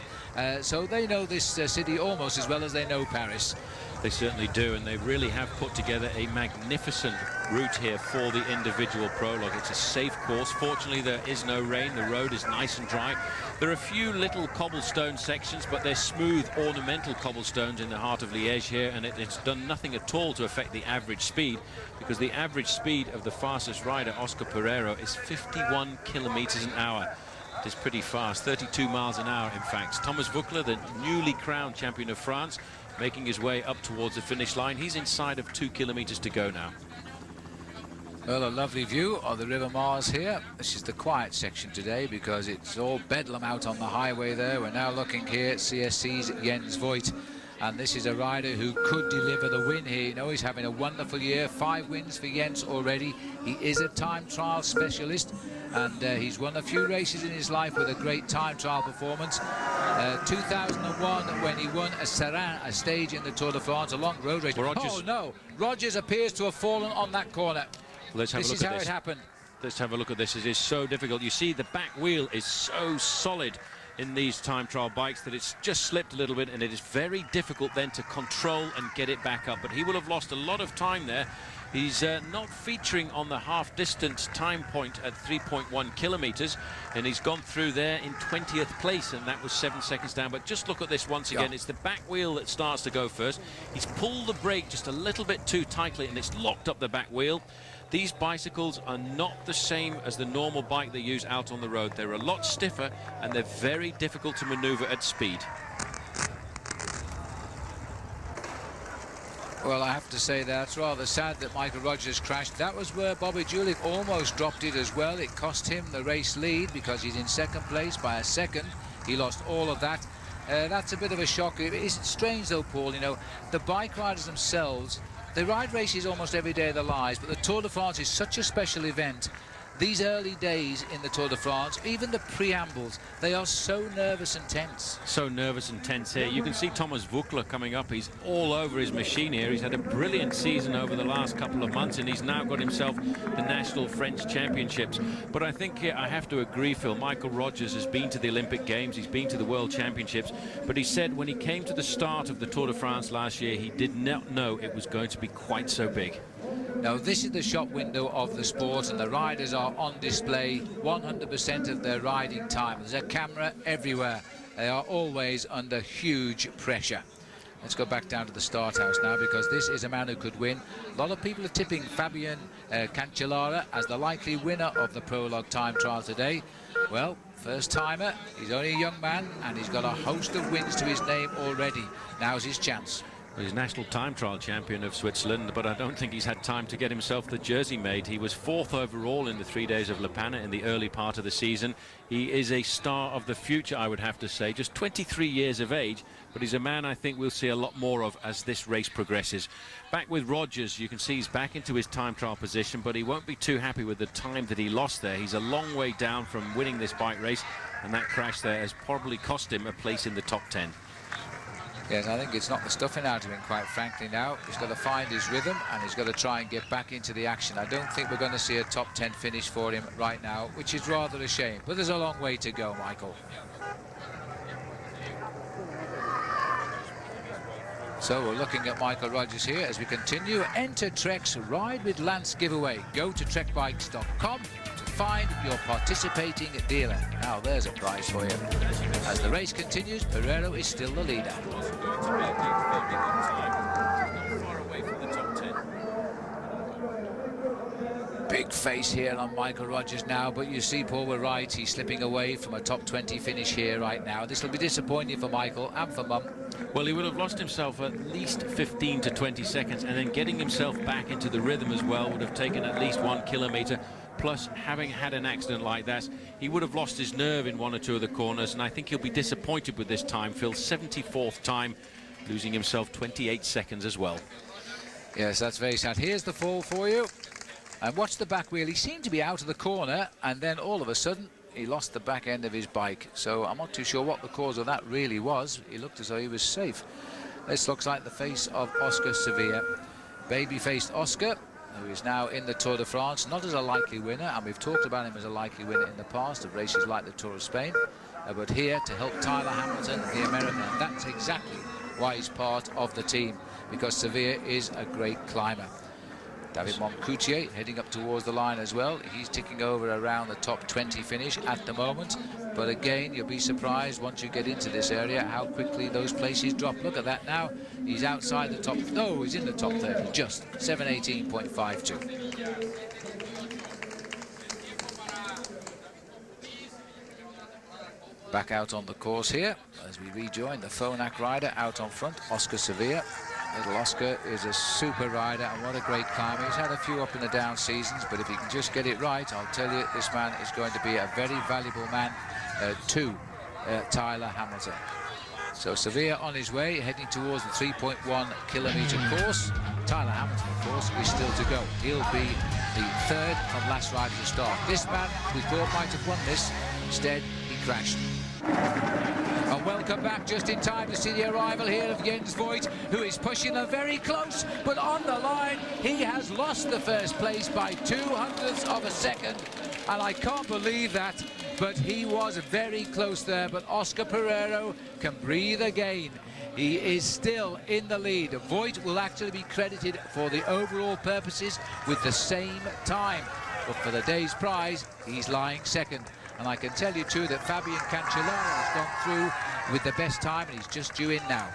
So they know this city almost as well as they know Paris. They certainly do, and they really have put together a magnificent route here for the individual prologue. It's a safe course. Fortunately, there is no rain. The road is nice and dry. There are a few little cobblestone sections, but they're smooth, ornamental cobblestones in the heart of Liège here, and it's done nothing at all to affect the average speed, because the average speed of the fastest rider, Oscar Pereiro, is 51 kilometers an hour. It is pretty fast, 32 miles an hour, in fact. Thomas Voeckler, the newly crowned champion of France, making his way up towards the finish line. He's inside of 2 kilometers to go now. Well, a lovely view of the River Mars here. This is the quiet section today because it's all bedlam out on the highway there. We're now looking here at CSC's Jens Voigt. And this is a rider who could deliver the win here. You know, he's having a wonderful year. 5 wins for Jens already. He is a time trial specialist, and he's won a few races in his life with a great time trial performance. 2001, when he won a Serein, a stage in the Tour de France, a long road race. Oh no, Rogers appears to have fallen on that corner. Let's have a look at this. This is how it happened. Let's have a look at this. It is so difficult. You see, the back wheel is so solid in these time trial bikes that it's just slipped a little bit, and it is very difficult then to control and get it back up. But he will have lost a lot of time there. He's not featuring on the half-distance time point at 3.1 kilometers, and he's gone through there in 20th place, and that was 7 seconds down. But just look at this once again. It's the back wheel that starts to go first. He's pulled the brake just a little bit too tightly, and it's locked up the back wheel. These bicycles are not the same as the normal bike they use out on the road. They're a lot stiffer, and they're very difficult to maneuver at speed. Well, I have to say that's rather sad that Michael Rogers crashed. That was where Bobby Julich almost dropped it as well. It cost him the race lead because he's in second place by a second. He lost all of that. That's a bit of a shock. It's strange though, Paul, you know, the bike riders themselves, they ride races almost every day of their lives, but the Tour de France is such a special event. These early days in the Tour de France, even the preambles, they are so nervous and tense. So nervous and tense here. You can see Thomas Voeckler coming up. He's all over his machine here. He's had a brilliant season over the last couple of months, and he's now got himself the National French Championships. But I think I have to agree, Phil, Michael Rogers has been to the Olympic Games, he's been to the World Championships, but he said when he came to the start of the Tour de France last year, he did not know it was going to be quite so big. Now, this is the shop window of the sport, and the riders are on display 100% of their riding time. There's a camera everywhere. They are always under huge pressure. Let's go back down to the start house now, because this is a man who could win. A lot of people are tipping Fabian Cancellara as the likely winner of the Prologue time trial today. Well, first timer, he's only a young man, and he's got a host of wins to his name already. Now's his chance. He's national time trial champion of Switzerland, but I don't think he's had time to get himself the jersey made. He was 4th overall in the 3 days of Le Panne in the early part of the season. He is a star of the future, I would have to say. Just 23 years of age, but he's a man I think we'll see a lot more of as this race progresses. Back with Rogers, you can see he's back into his time trial position, but he won't be too happy with the time that he lost there. He's a long way down from winning this bike race, and that crash there has probably cost him a place in the top 10. Yes, I think it's not the stuffing out of him, quite frankly, now. He's got to find his rhythm, and he's got to try and get back into the action. I don't think we're going to see a top 10 finish for him right now, which is rather a shame. But there's a long way to go, Michael. So we're looking at Michael Rogers here as we continue. Enter Trek's Ride with Lance giveaway. Go to trekbikes.com to find your participating dealer. Now there's a prize for you. As the race continues, Pereiro is still the leader. Big face here on Michael Rogers now, but you see, Paul, we're right. He's slipping away from a top 20 finish here right now. This will be disappointing for Michael and for Mum. Well, he would have lost himself at least 15 to 20 seconds, and then getting himself back into the rhythm as well would have taken at least 1 kilometre. Plus, having had an accident like that, he would have lost his nerve in 1 or 2 of the corners, and I think he'll be disappointed with this time. Phil's 74th time, losing himself 28 seconds as well. Yes, that's very sad. Here's the fall for you. And watch the back wheel. He seemed to be out of the corner, and then all of a sudden he lost the back end of his bike. So I'm not too sure what the cause of that really was. He looked as though he was safe. This looks like the face of Oscar Sevilla. Baby-faced Oscar, who is now in the Tour de France, not as a likely winner, and we've talked about him as a likely winner in the past of races like the Tour of Spain, but here to help Tyler Hamilton, the American, and that's exactly why he's part of the team, because Sevilla is a great climber. David Moncoutier heading up towards the line as well. He's ticking over around the top 20 finish at the moment. But again, you'll be surprised once you get into this area how quickly those places drop. Look at that now. He's outside the top. No, he's in the top 30. Just 7:18.52. Back out on the course here as we rejoin the Phonak rider out on front, Oscar Sevilla. Little Oscar is a super rider, and what a great climber. He's had a few up and the down seasons, but if he can just get it right, I'll tell you, this man is going to be a very valuable man to Tyler Hamilton. So Sevilla on his way, heading towards the 3.1 kilometre course. Tyler Hamilton, of course, is still to go. He'll be the 3rd from last rider to start. This man we thought might have won this, instead he crashed. And welcome back just in time to see the arrival here of Jens Voigt, who is pushing them very close, but on the line he has lost the first place by 0.02 of a second, and I can't believe that. but he was very close there. But Oscar Pereiro can breathe again. He is still in the lead. Voigt will actually be credited for the overall purposes with the same time. But for the day's prize, he's lying second. And I can tell you too that Fabian Cancellara has gone through with the best time, and he's just due in now.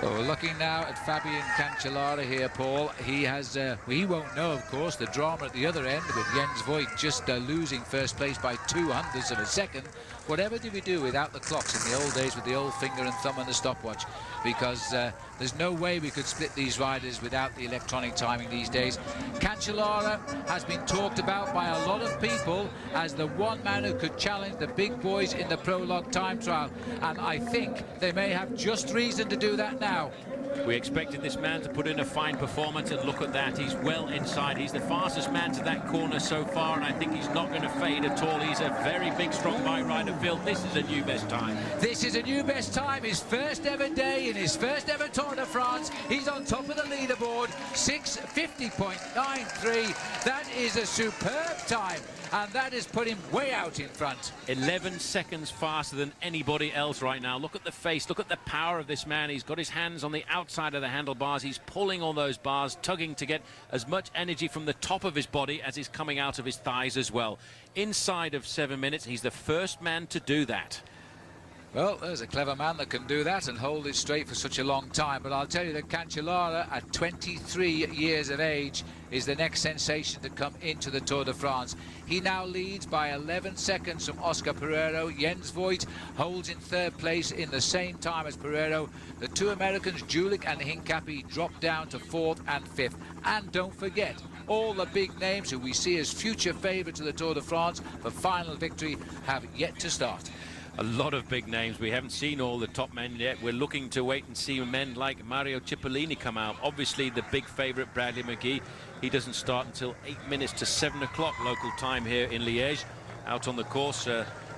Well, we're looking now at Fabian Cancellara here, Paul. He has, he won't know, of course, the drama at the other end with Jens Voigt just losing first place by 0.02 of a second. Whatever did we do without the clocks in the old days with the old finger and thumb and the stopwatch? Because there's no way we could split these riders without the electronic timing these days. Cancellara has been talked about by a lot of people as the one man who could challenge the big boys in the Prologue time trial. And I think they may have just reason to do that now. We expected this man to put in a fine performance, and look at that. He's well inside. He's the fastest man to that corner so far, and I think he's not going to fade at all. He's a very big, strong bike rider. Phil, this is a new best time. This is a new best time. His first ever day in his first ever Tour de France. He's on top of the leaderboard, 6:50.93. That is a superb time, and that has put him way out in front. 11 seconds faster than anybody else right now. Look at the face, look at the power of this man. He's got his hands on the outside of the handlebars. He's pulling on those bars, tugging to get as much energy from the top of his body as is coming out of his thighs as well. Inside of 7 minutes, he's the first man to do that. Well, there's a clever man that can do that and hold it straight for such a long time. But I'll tell you that Cancellara, at 23 years of age, is the next sensation to come into the Tour de France. He now leads by 11 seconds from Oscar Pereiro. Jens Voigt holds in third place in the same time as Pereiro. The two Americans, Julich and Hincapie, drop down to fourth and fifth. And don't forget, all the big names who we see as future favourites of the Tour de France for final victory have yet to start. A lot of big names. We haven't seen all the top men yet. We're looking to wait and see men like Mario Cipollini come out. Obviously, the big favourite, Bradley McGee. He doesn't start until 8 minutes to 7 o'clock local time here in Liège. Out on the course,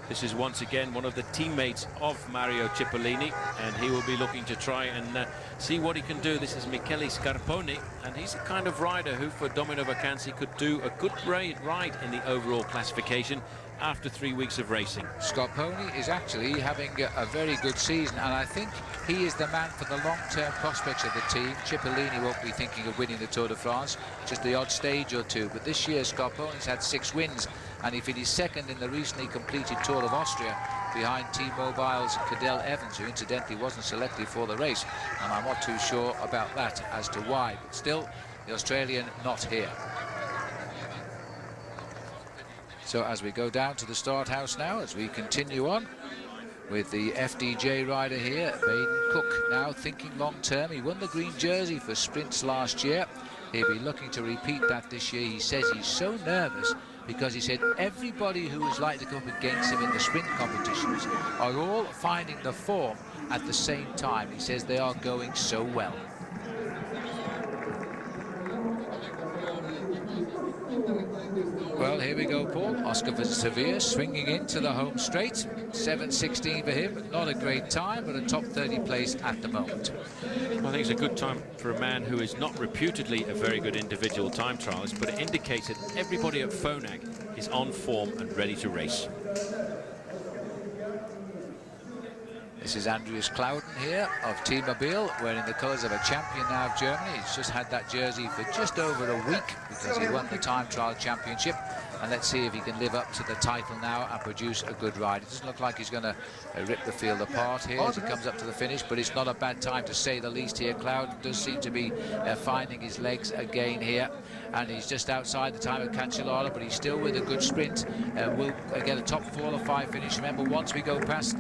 this is once again one of the teammates of Mario Cipollini, and he will be looking to try and see what he can do. This is Michele Scarponi, and he's the kind of rider who, for Domino Vacanzi, could do a good ride in the overall classification after 3 weeks of racing. Scarponi is actually having a very good season, and I think he is the man for the long-term prospects of the team. Cipollini won't be thinking of winning the Tour de France, just the odd stage or two. But this year, Scarponi's had 6 wins, and he finished second in the recently completed Tour of Austria behind T-Mobile's Cadel Evans, who incidentally wasn't selected for the race. And I'm not too sure about that as to why. But still, the Australian not here. So as we go down to the start house now, as we continue on with the FDJ rider here, Baden Cook, now thinking long term. He won the green jersey for sprints last year. He'll be looking to repeat that this year. He says he's so nervous because he said everybody who is likely to come up against him in the sprint competitions are all finding the form at the same time. He says they are going so well. Well, here we go, Paul. Oscar Sevilla swinging into the home straight. 7:16 for him. Not a great time, but a top 30 place at the moment. I think it's a good time for a man who is not reputedly a very good individual time trialist, but it indicates that everybody at Phonak is on form and ready to race. This is Andreas Clauden here of Team Mobile, wearing the colours of a champion now of Germany. He's just had that jersey for just over a week because he won the time trial championship. And let's see if he can live up to the title now and produce a good ride. It doesn't look like he's going to rip the field apart here as he comes up to the finish, but it's not a bad time to say the least here. Clauden does seem to be finding his legs again here, and he's just outside the time of Cancellara, but he's still with a good sprint. We'll get a top 4 or 5 finish. Remember, once we go past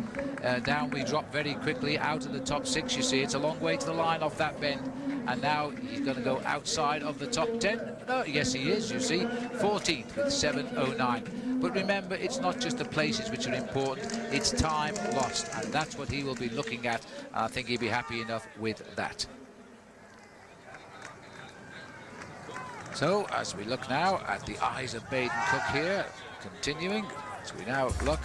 down, we drop very quickly out of the top 6. You see, it's a long way to the line off that bend. And now he's going to go outside of the top 10. No, yes, he is, you see, 14th with 7:09. But remember, it's not just the places which are important, it's time lost. And that's what he will be looking at. And I think he'll be happy enough with that. So, as we look now at the eyes of Baden Cook here, continuing, as we now look,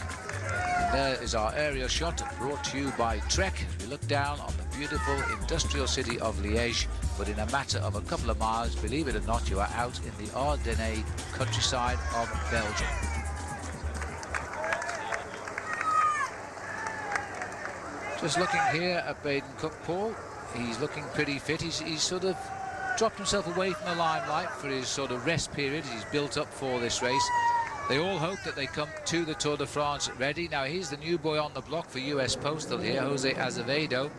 and there is our aerial shot brought to you by Trek. As we look down on the beautiful industrial city of Liège, but in a matter of a couple of miles, believe it or not, you are out in the Ardennes countryside of Belgium. Just looking here at Baden Cook, Paul, he's looking pretty fit. He's sort of dropped himself away from the limelight for his sort of rest period he's built up for this race. They all hope that they come to the Tour de France ready. Now, here's the new boy on the block for US Postal here, Jose Azevedo.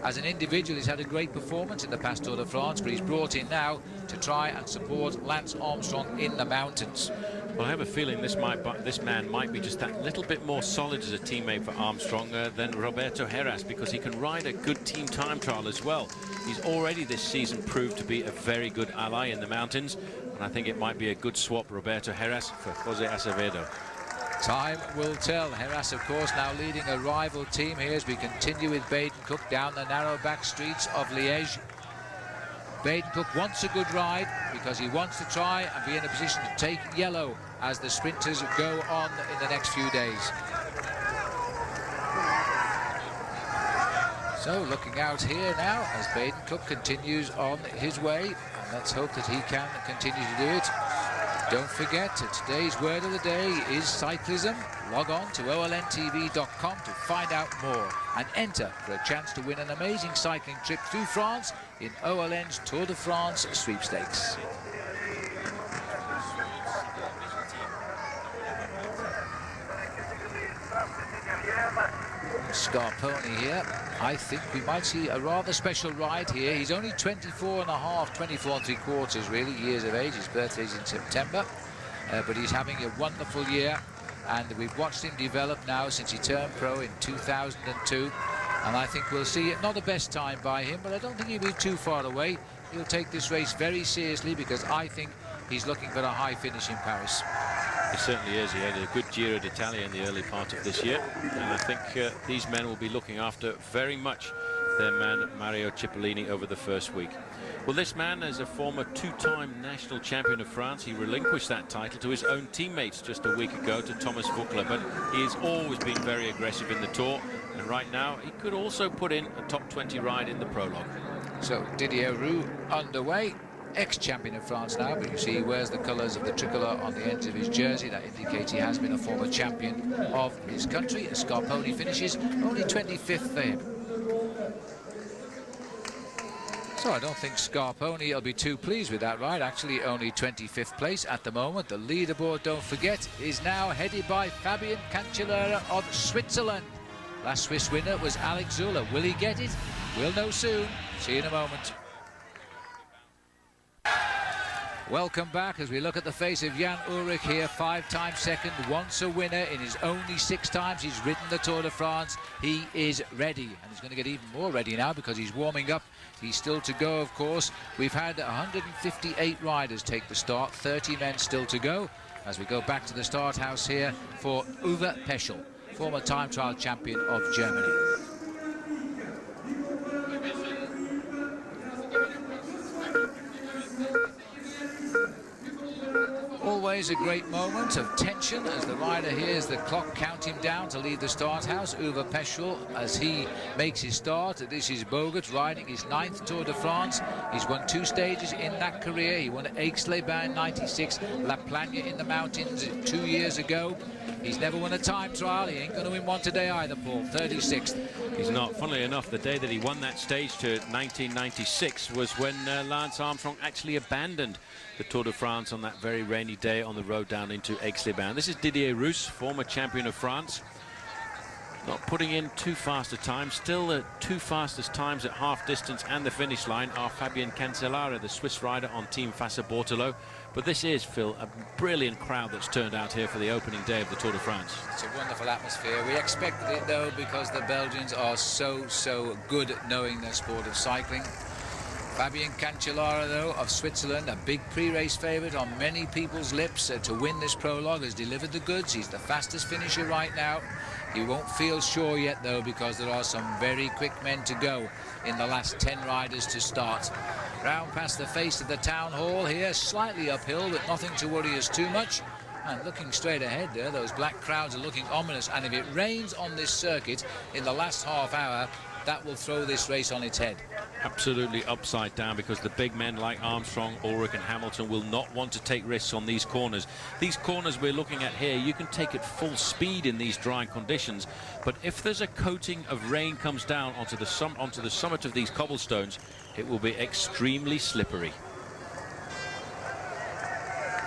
As an individual, he's had a great performance in the past Tour de France, but he's brought in now to try and support Lance Armstrong in the mountains. Well, I have a feeling this man might be just that little bit more solid as a teammate for Armstrong than Roberto Heras, because he can ride a good team time trial as well. He's already this season proved to be a very good ally in the mountains, and I think it might be a good swap, Roberto Heras for Jose Azevedo. Time will tell. Heras, of course, now leading a rival team here as we continue with Baden Cook down the narrow back streets of Liège. Baden Cook wants a good ride because he wants to try and be in a position to take yellow as the sprinters go on in the next few days. So looking out here now as Baden Cook continues on his way, and let's hope that he can continue to do it. Don't forget, today's word of the day is cyclism. Log on to olntv.com to find out more and enter for a chance to win an amazing cycling trip through France in OLN's Tour de France sweepstakes. Scarponi here. I think we might see a rather special ride here. He's only 24 and a half, 24 3/4 really, years of age. His birthday's in September, but he's having a wonderful year, and we've watched him develop now since he turned pro in 2002, and I think we'll see it. Not the best time by him, but I don't think he'll be too far away. He'll take this race very seriously because I think he's looking for a high finish in Paris. He certainly is. He had a good Giro d'Italia in the early part of this year, and I think these men will be looking after very much their man Mario Cipollini over the first week. Well, this man is a former two-time national champion of France. He relinquished that title to his own teammates just a week ago, to Thomas Voeckler, but he has always been very aggressive in the Tour, and right now he could also put in a top 20 ride in the Prologue. So Didier Roux underway. Ex-champion of France now, but you see he wears the colours of the tricolour on the ends of his jersey. That indicates he has been a former champion of his country. As Scarponi finishes only 25th for him. So I don't think Scarponi will be too pleased with that ride. Actually, only 25th place at the moment. The leaderboard, don't forget, is now headed by Fabian Cancellara of Switzerland. Last Swiss winner was Alex Zülle. Will he get it? We'll know soon. See you in a moment. Welcome back as we look at the face of Jan Ullrich here, 5-time second, once a winner in his only 6 times he's ridden the Tour de France. He is ready, and he's going to get even more ready now because he's warming up. He's still to go, of course. We've had 158 riders take the start, 30 men still to go as we go back to the start house here for Uwe Peschel, former time trial champion of Germany. Always a great moment of tension as the rider hears the clock count him down to leave the start house. Uwe Peschel, as he makes his start. This is Bogut riding his 9th Tour de France. He's won 2 stages in that career. He won at Aix-les-Bains in '96, La Plagne in the mountains 2 years ago. He's never won a time trial. He ain't going to win one today either, Paul. 36th. He's not. Funnily enough, the day that he won that stage to 1996 was when Lance Armstrong actually abandoned the Tour de France on that very rainy day on the road down into Aix-les-Bains. This is Didier Roux, former champion of France. Not putting in too fast a time. Still the 2 fastest times at half distance and the finish line are Fabian Cancellara, the Swiss rider on Team Fassa Bortolo. But this is, Phil, a brilliant crowd that's turned out here for the opening day of the Tour de France. It's a wonderful atmosphere. We expected it, though, because the Belgians are so good at knowing their sport of cycling. Fabian Cancellara, though, of Switzerland, a big pre-race favourite on many people's lips to win this prologue, has delivered the goods. He's the fastest finisher right now. He won't feel sure yet, though, because there are some very quick men to go in the last 10 riders to start. Round past the face of the town hall here, slightly uphill, but nothing to worry us too much. And looking straight ahead there, those black crowds are looking ominous. And if it rains on this circuit in the last half hour, that will throw this race on its head. absolutely upside down, because the big men like Armstrong, Ulrich and Hamilton will not want to take risks on these corners. These corners we're looking at here, you can take at full speed in these dry conditions, but if there's a coating of rain comes down onto the summit of these cobblestones, it will be extremely slippery.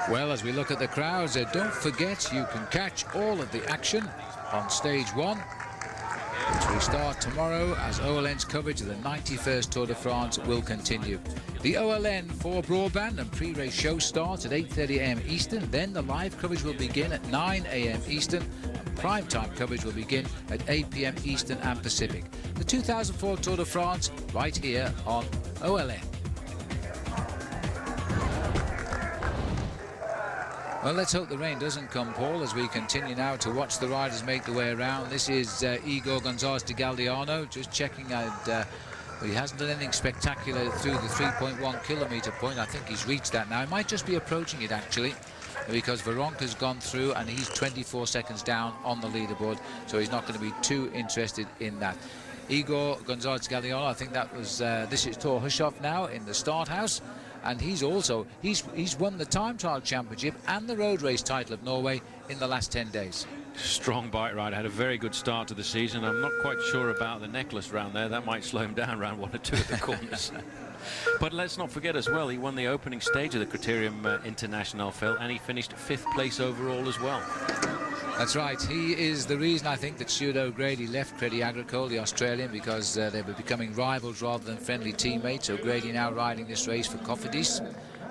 Well, as we look at the crowds, don't forget you can catch all of the action on stage 1, which will start tomorrow, as OLN's coverage of the 91st Tour de France will continue. The OLN 4 broadband and pre-race show starts at 8:30 AM Eastern. Then the live coverage will begin at 9 AM Eastern. And prime time coverage will begin at 8 PM Eastern and Pacific. The 2004 Tour de France right here on OLN. Well, let's hope the rain doesn't come, Paul, as we continue now to watch the riders make their way around. This is Igor Gonzalez de Galdeano, just checking out. He hasn't done anything spectacular through the 3.1 kilometre point. I think he's reached that now. He might just be approaching it, actually, because Veronka's gone through and he's 24 seconds down on the leaderboard, so he's not going to be too interested in that. Igor Gonzalez de Galdeano, I think that was this is Thor Hushovd now in the start house. And he's won the time trial championship and the road race title of Norway in the last 10 days. Strong bike ride, had a very good start to the season. I'm not quite sure about the necklace round there. That might slow him down around 1 or 2 of the corners. But let's not forget as well, he won the opening stage of the Criterium International, Phil, and he finished 5th place overall as well. That's right. He is the reason, I think, that Stuart O'Grady left Crédit Agricole, the Australian, because they were becoming rivals rather than friendly teammates. O'Grady now riding this race for Cofidis.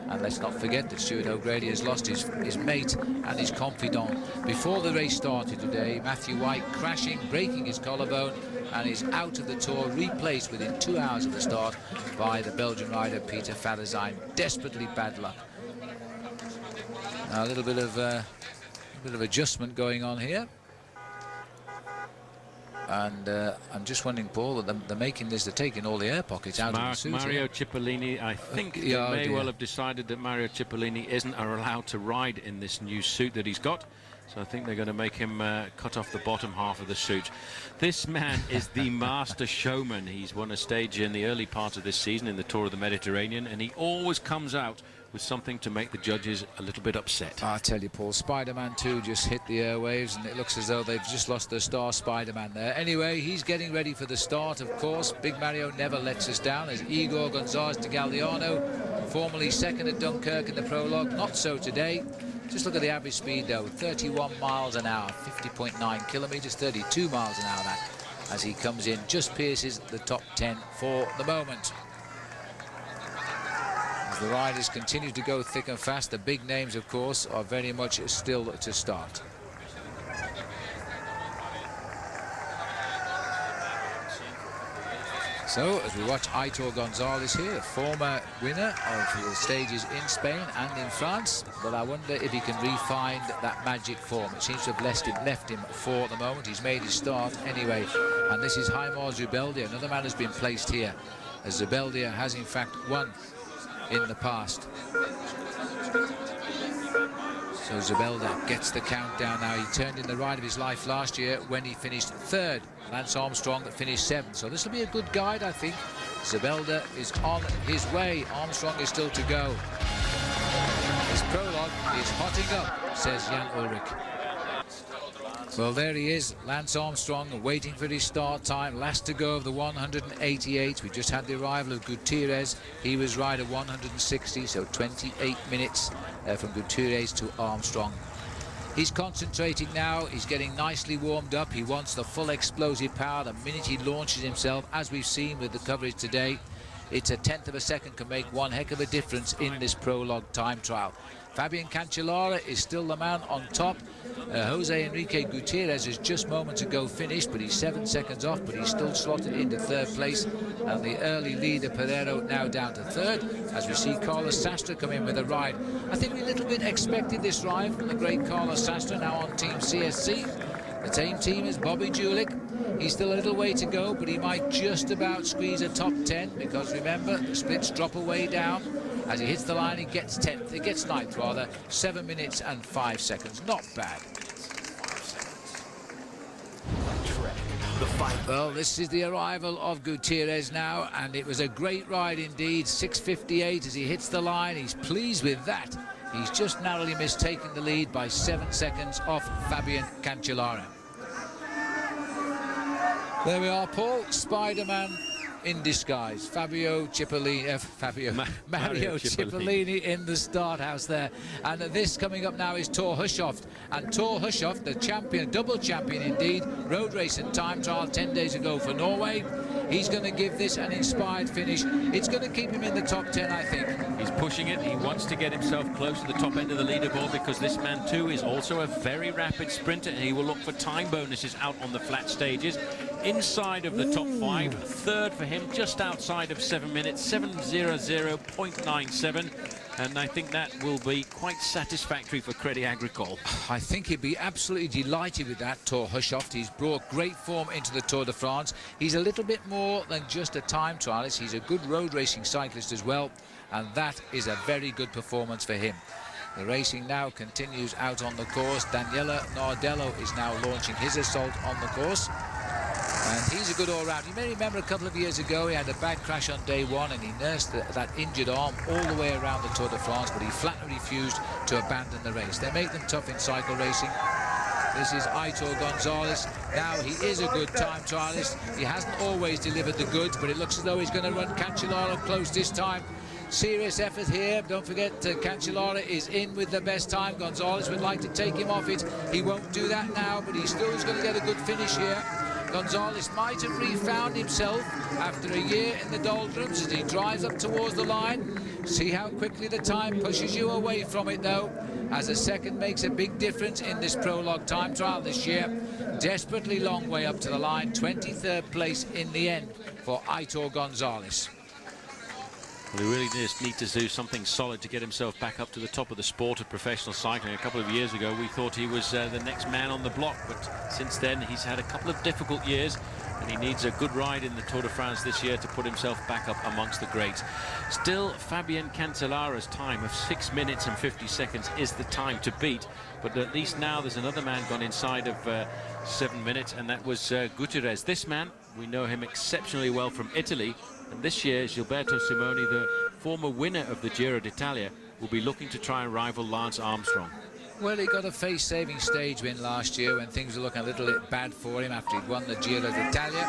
And let's not forget that Stuart O'Grady has lost his mate and his confidant. Before the race started today, Matthew White crashing, breaking his collarbone, and is out of the Tour, replaced within 2 hours of the start by the Belgian rider Peter Faddersheim. Desperately bad luck. Now a little bit of adjustment going on here, and I'm just wondering, Paul, that they're making this, they're taking all the air pockets out of the suit. Mario Cipollini, I think they may well have decided that Mario Cipollini isn't allowed to ride in this new suit that he's got, so I think they're going to make him cut off the bottom half of the suit. This man is the master showman. He's won a stage in the early part of this season in the Tour of the Mediterranean, and he always comes out with something to make the judges a little bit upset. I tell you, Paul, Spider-Man 2 just hit the airwaves, and it looks as though they've just lost their star Spider-Man there. Anyway, he's getting ready for the start, of course. Big Mario never lets us down, as Igor Gonzalez de Galdeano, formerly second at Dunkirk in the prologue. Not so today. Just look at the average speed, though. 31 miles an hour, 50.9 kilometres, 32 miles an hour, that, as he comes in, just pierces the top 10 for the moment. The riders continue to go thick and fast. The big names, of course, are very much still to start. So, as we watch Aitor Gonzalez here, a former winner of the stages in Spain and in France, but I wonder if he can re-find that magic form. It seems to have left him for the moment. He's made his start anyway, and this is Heimar Zubeldia. Another man has been placed here, as Zubeldia has in fact won in the past. So Zubeldia gets the countdown now. He turned in the ride of his life last year when he finished 3rd. Lance Armstrong finished 7th. So this will be a good guide, I think. Zubeldia is on his way. Armstrong is still to go. His prologue is hotting up, says Jan Ulrich. Well, there he is, Lance Armstrong, waiting for his start time. Last to go of the 188. We just had the arrival of Gutierrez. He was rider 160, so 28 minutes from Gutierrez to Armstrong. He's concentrating now. He's getting nicely warmed up. He wants the full explosive power the minute he launches himself, as we've seen with the coverage today. It's a 1/10 of a second can make one heck of a difference in this prologue time trial. Fabian Cancellara is still the man on top. Jose Enrique Gutierrez is just moments ago finished, but he's 7 seconds off, but he's still slotted into 3rd place. And the early leader, Pereiro, now down to 3rd, as we see Carlos Sastre come in with a ride. I think we a little bit expected this ride from the great Carlos Sastre, now on Team CSC. The same team as Bobby Julich. He's still a little way to go, but he might just about squeeze a top 10, because remember, the splits drop away down. As he hits the line, he gets 10th. He gets 9th, rather. 7 minutes and 5 seconds. Not bad. the fight. Well, this is the arrival of Gutierrez now, and it was a great ride indeed. 6:58 as he hits the line. He's pleased with that. He's just narrowly mistaken the lead by 7 seconds off Fabian Cancellara. There we are, Paul. Spider-Man in disguise. Mario Cipollini in the start house there. And this coming up now is Thor Hushovd. And Thor Hushovd, the champion, double champion indeed, road race and time trial 10 days ago for Norway. He's going to give this an inspired finish. It's going to keep him in the top 10, I think. He's pushing it. He wants to get himself close to the top end of the leaderboard because this man too is also a very rapid sprinter, and he will look for time bonuses out on the flat stages. Inside of the top 5, third for him, just outside of 7 minutes, 7:00.97. And I think that will be quite satisfactory for Crédit Agricole. I think he'd be absolutely delighted with that, Thor Hushovd. He's brought great form into the Tour de France. He's a little bit more than just a time trialist. He's a good road racing cyclist as well, and that is a very good performance for him. The racing now continues out on the course. Daniele Nardello is now launching his assault on the course. And he's a good all-round. You may remember a couple of years ago he had a bad crash on day 1 and he nursed that injured arm all the way around the Tour de France, but he flatly refused to abandon the race. They make them tough in cycle racing. This is Aitor Gonzalez. Now, he is a good time trialist. He hasn't always delivered the goods, but it looks as though he's going to run Cancellara close this time. Serious effort here. Don't forget, Cancellara is in with the best time. Gonzalez would like to take him off it. He won't do that now, but he still is going to get a good finish here. Gonzalez might have refound himself after a year in the doldrums as he drives up towards the line. See how quickly the time pushes you away from it, though, as a second makes a big difference in this prologue time trial this year. Desperately long way up to the line. 23rd place in the end for Aitor Gonzalez. Well, he really just needs to do something solid to get himself back up to the top of the sport of professional cycling. A couple of years ago, we thought he was the next man on the block, but since then, he's had a couple of difficult years, and he needs a good ride in the Tour de France this year to put himself back up amongst the greats. Still, Fabian Cancellara's time of 6 minutes and 50 seconds is the time to beat, but at least now there's another man gone inside of 7 minutes, and that was Gutierrez. This man, we know him exceptionally well from Italy. And this year, Gilberto Simoni, the former winner of the Giro d'Italia, will be looking to try and rival Lance Armstrong. Well, he got a face-saving stage win last year when things were looking a little bit bad for him after he'd won the Giro d'Italia.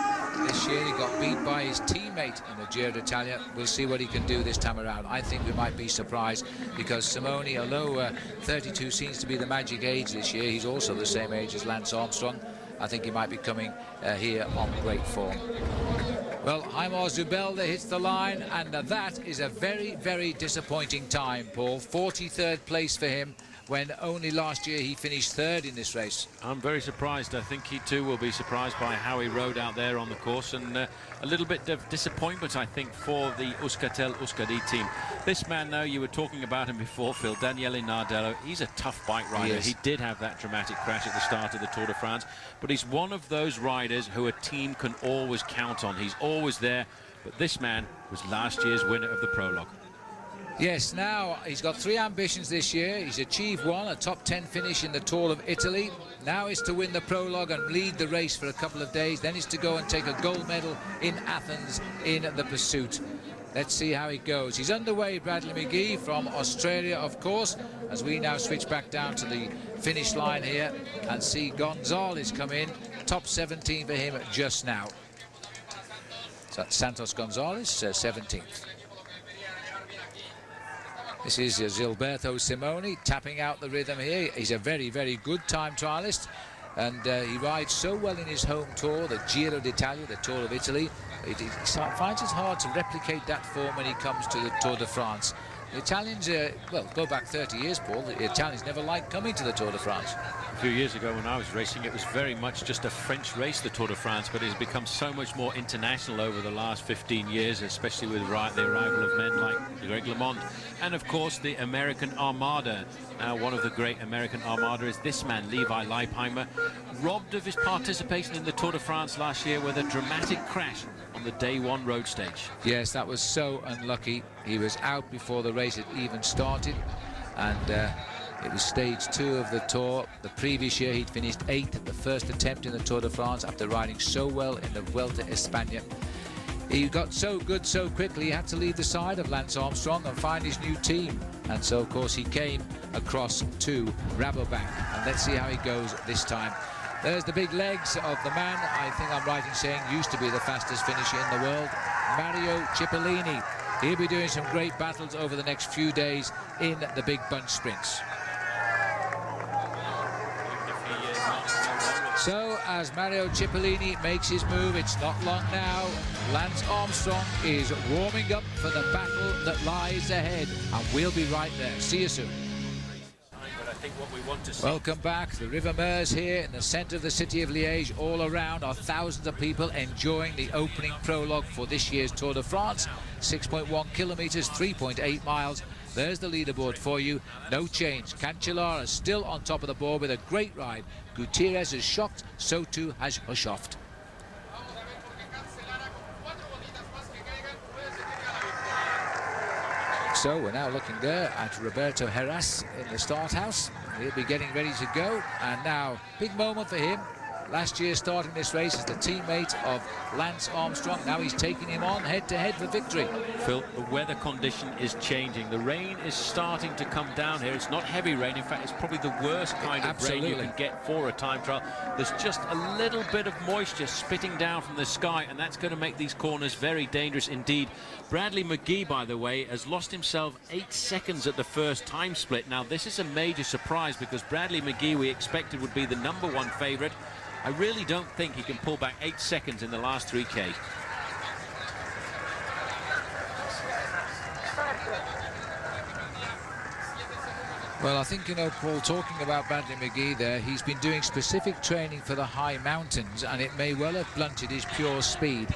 This year, he got beat by his teammate in the Giro d'Italia. We'll see what he can do this time around. I think we might be surprised because Simoni, although 32 seems to be the magic age this year, he's also the same age as Lance Armstrong. I think he might be coming here on great form. Well, Heimar Zubelda hits the line, and that is a very, very disappointing time, Paul. 43rd place for him, when only last year he finished 3rd in this race. I'm very surprised. I think he too will be surprised by how he rode out there on the course, and a little bit of disappointment, I think, for the Euskaltel-Euskadi team. This man, though, you were talking about him before, Phil, Daniele Nardello. He's a tough bike rider. He did have that dramatic crash at the start of the Tour de France, but he's one of those riders who a team can always count on. He's always there, but this man was last year's winner of the Prologue. Yes, now he's got 3 ambitions this year. He's achieved one, a top 10 finish in the Tour of Italy. Now it's to win the Prologue and lead the race for a couple of days. Then it's to go and take a gold medal in Athens in the pursuit. Let's see how it goes. He's underway, Bradley McGee, from Australia, of course, as we now switch back down to the finish line here and see Gonzalez come in. Top 17 for him just now. So Santos Gonzalez, 17th. This is Gilberto Simoni tapping out the rhythm here. He's a very, very good time trialist, and he rides so well in his home tour, the Giro d'Italia, the Tour of Italy. He finds it hard to replicate that form when he comes to the Tour de France. The Italians, well, go back 30 years, Paul. The Italians never liked coming to the Tour de France. A few years ago when I was racing, it was very much just a French race, the Tour de France, but it's become so much more international over the last 15 years, especially with the arrival of men like Greg LeMond. And, of course, the American Armada. Now, one of the great American Armada is this man, Levi Leipheimer, robbed of his participation in the Tour de France last year with a dramatic crash on the day 1 road stage. Yes, that was so unlucky. He was out before the race had even started, and It was stage 2 of the Tour. The previous year he'd finished 8th at the first attempt in the Tour de France after riding so well in the Vuelta a España. He got so good so quickly he had to leave the side of Lance Armstrong and find his new team. And so, of course, he came across to Rabobank. And let's see how he goes this time. There's the big legs of the man, I think I'm right in saying, used to be the fastest finisher in the world, Mario Cipollini. He'll be doing some great battles over the next few days in the big bunch sprints. So, as Mario Cipollini makes his move, it's not long now. Lance Armstrong is warming up for the battle that lies ahead, and we'll be right there. See you soon. Welcome back. The River Meuse here in the centre of the city of Liège. All around are thousands of people enjoying the opening prologue for this year's Tour de France. 6.1 kilometres, 3.8 miles. There's the leaderboard for you. No change. Cancellara still on top of the board with a great ride. Gutierrez is shocked, so too has Hushoft. So we're now looking there at Roberto Heras in the start house. He'll be getting ready to go. And now, big moment for him. Last year starting this race as the teammate of Lance Armstrong. Now he's taking him on head-to-head for victory. Phil, the weather condition is changing. The rain is starting to come down here. It's not heavy rain. In fact, it's probably the worst kind of rain you can get for a time trial. There's just a little bit of moisture spitting down from the sky, and that's going to make these corners very dangerous indeed. Bradley McGee, by the way, has lost himself 8 seconds at the first time split. Now, this is a major surprise because Bradley McGee, we expected, would be the #1 favourite. I really don't think he can pull back 8 seconds in the last 3K. Well, I think, you know, Paul, talking about Bradley McGee there, he's been doing specific training for the high mountains, and it may well have blunted his pure speed.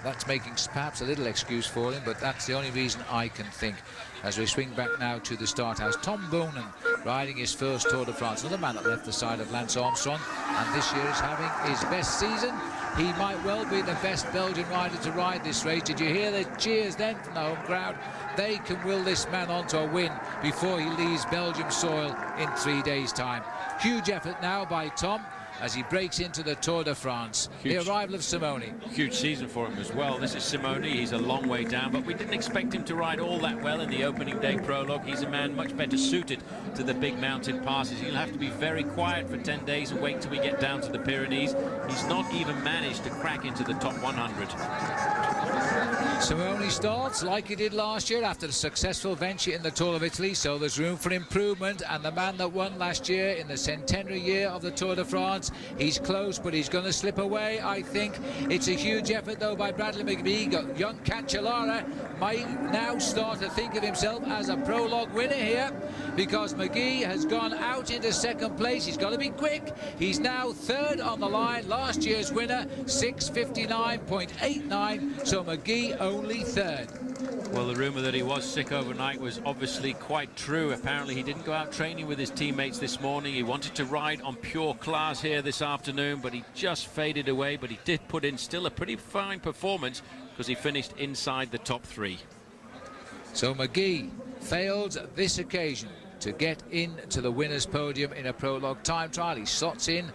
That's making perhaps a little excuse for him, but that's the only reason I can think. As we swing back now to the start house, Tom Boonen riding his first Tour de France, another man that left the side of Lance Armstrong, and this year is having his best season. He might well be the best Belgian rider to ride this race. Did you hear the cheers then from the home crowd? They can will this man on to a win before he leaves Belgium soil in 3 days' time. Huge effort now by Tom as he breaks into the Tour de France. The arrival of Simone. Huge season for him as well. This is Simone. He's a long way down, but we didn't expect him to ride all that well in the opening day prologue. He's a man much better suited to the big mountain passes. He'll have to be very quiet for 10 days and wait till we get down to the Pyrenees. He's not even managed to crack into the top 100. Simone starts like he did last year after the successful venture in the Tour of Italy, so there's room for improvement. And the man that won last year in the centenary year of the Tour de France, he's close, but he's going to slip away, I think. It's a huge effort, though, by Bradley McGee. Young Cancellara might now start to think of himself as a prologue winner here, because McGee has gone out into second place. He's got to be quick. He's now third on the line. Last year's winner, 6:59.89, so McGee only third. Well, the rumour that he was sick overnight was obviously quite true. Apparently he didn't go out training with his teammates this morning. He wanted to ride on pure class here this afternoon, but he just faded away. But he did put in still a pretty fine performance because he finished inside the top 3. So McGee failed this occasion to get into the winner's podium in a prologue time trial. He slots in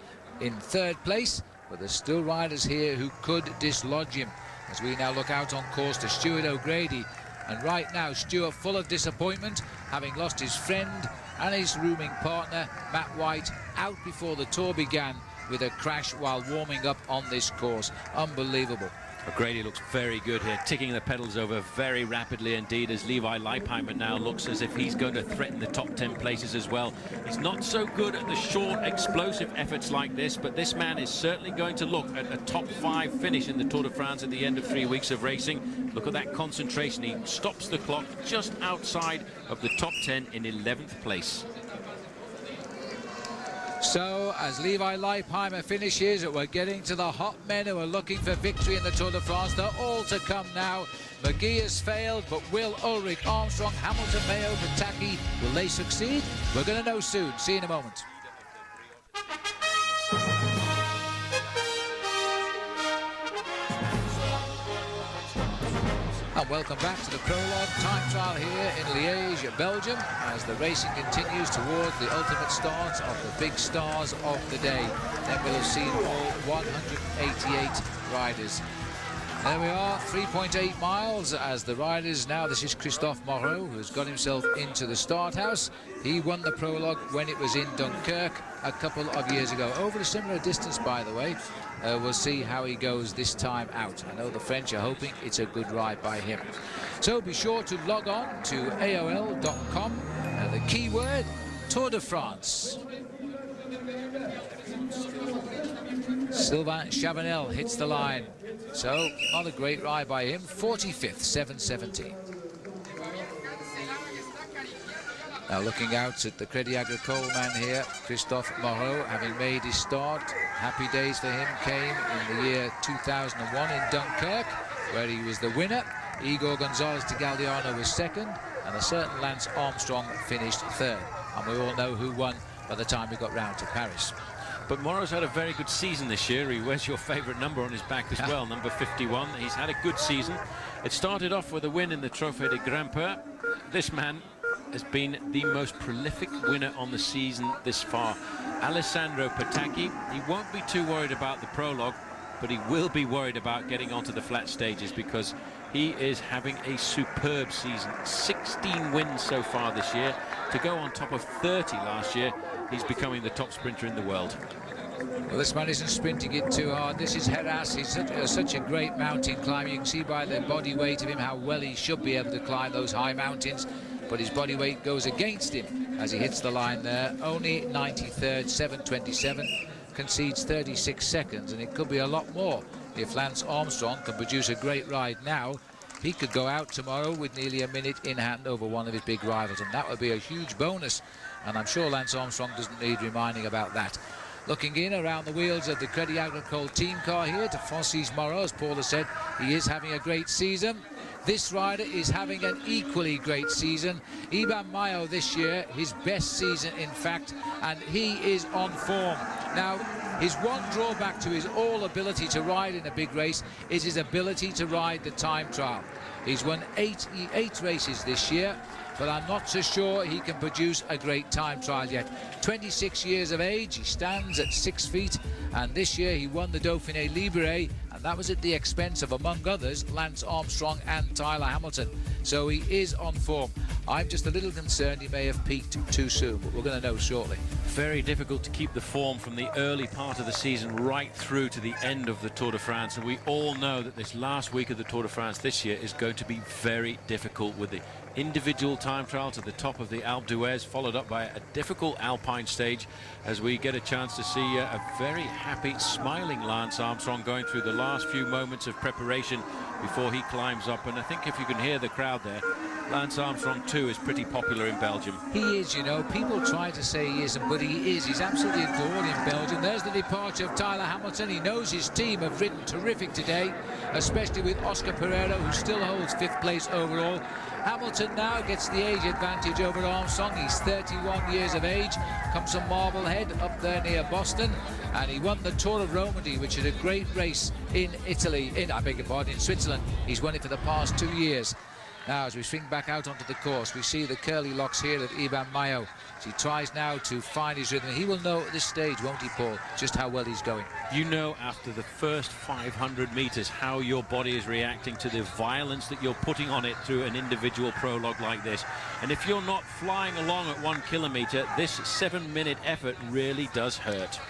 third place, but there's still riders here who could dislodge him. As we now look out on course to Stuart O'Grady, and right now Stuart full of disappointment, having lost his friend and his rooming partner Matt White out before the Tour began with a crash while warming up on this course. Unbelievable. O'Grady looks very good here, ticking the pedals over very rapidly indeed, as Levi Leipheimer now looks as if he's going to threaten the top 10 places as well. He's not so good at the short, explosive efforts like this, but this man is certainly going to look at a top 5 finish in the Tour de France at the end of 3 weeks of racing. Look at that concentration. He stops the clock just outside of the top 10 in 11th place. So, as Levi Leipheimer finishes, we're getting to the hot men who are looking for victory in the Tour de France. They're all to come now. McGee has failed, but will Ulrich, Armstrong, Hamilton, Mayo, Pataki, will they succeed? We're going to know soon. See you in a moment. and welcome back to the Prologue time trial here in Liège, Belgium, as the racing continues towards the ultimate start of the big stars of the day. Then we'll have seen all 188 riders. There we are, 3.8 miles as the riders now. This is Christophe Moreau, who's got himself into the start house. He won the Prologue when it was in Dunkirk a couple of years ago, over a similar distance, by the way. We'll see how he goes this time out. I know the French are hoping it's a good ride by him. So be sure to log on to AOL.com. The keyword, Tour de France. Sylvain Chavanel hits the line. So, not a great ride by him. 45th, 7:17. Now looking out at the Crédit Agricole man here, Christophe Moreau, having made his start. Happy days for him came in the year 2001 in Dunkirk, where he was the winner. Igor Gonzalez de Galdiano was second, and a certain Lance Armstrong finished third. And we all know who won by the time we got round to Paris. But Moreau's had a very good season this year. He wears your favourite number on his back as well, number 51. He's had a good season. It started off with a win in the Trophée de Grimpeur. This man has been the most prolific winner on the season this far. Alessandro Patacchi, he won't be too worried about the Prologue, but he will be worried about getting onto the flat stages because he is having a superb season. 16 wins so far this year. To go on top of 30 last year, he's becoming the top sprinter in the world. Well, this man isn't sprinting it too hard. This is Heras. He's such a great mountain climber. You can see by the body weight of him how well he should be able to climb those high mountains. But his body weight goes against him as he hits the line there. Only 93rd, 7:27. Concedes 36 seconds, and it could be a lot more. If Lance Armstrong can produce a great ride now, he could go out tomorrow with nearly a minute in hand over one of his big rivals, and that would be a huge bonus. And I'm sure Lance Armstrong doesn't need reminding about that. Looking in around the wheels of the Crédit Agricole team car here to Francis Moreau, as Paul has said, he is having a great season. This rider is having an equally great season. Iban Mayo this year, his best season in fact, and he is on form. Now, his one drawback to his all ability to ride in a big race is his ability to ride the time trial. He's won eight races this year, but I'm not so sure he can produce a great time trial yet. 26 years of age, he stands at 6 feet, and this year he won the Dauphiné Libéré, and that was at the expense of, among others, Lance Armstrong and Tyler Hamilton. So he is on form. I'm just a little concerned he may have peaked too soon, but we're going to know shortly. Very difficult to keep the form from the early part of the season right through to the end of the Tour de France, and we all know that this last week of the Tour de France this year is going to be very difficult, with the individual time trial to the top of the Alpe d'Huez, followed up by a difficult alpine stage, as we get a chance to see a very happy, smiling Lance Armstrong going through the last few moments of preparation before he climbs up. And I think if you can hear the crowd there, Lance Armstrong too is pretty popular in Belgium. He is, you know. People try to say he isn't, but he is. He's absolutely adored in Belgium. There's the departure of Tyler Hamilton. He knows his team have ridden terrific today, especially with Oscar Pereira, who still holds 5th place overall. Hamilton now gets the age advantage over Armstrong. He's 31 years of age, comes from Marblehead up there near Boston, and he won the Tour of Romandy, which is a great race in Italy, in Switzerland. He's won it for the past 2 years. Now, as we swing back out onto the course, we see the curly locks here of Iban Mayo. He tries now to find his rhythm. He will know at this stage, won't he, Paul, just how well he's going. You know after the first 500 metres how your body is reacting to the violence that you're putting on it through an individual prologue like this. And if you're not flying along at 1 kilometre, this 7-minute effort really does hurt.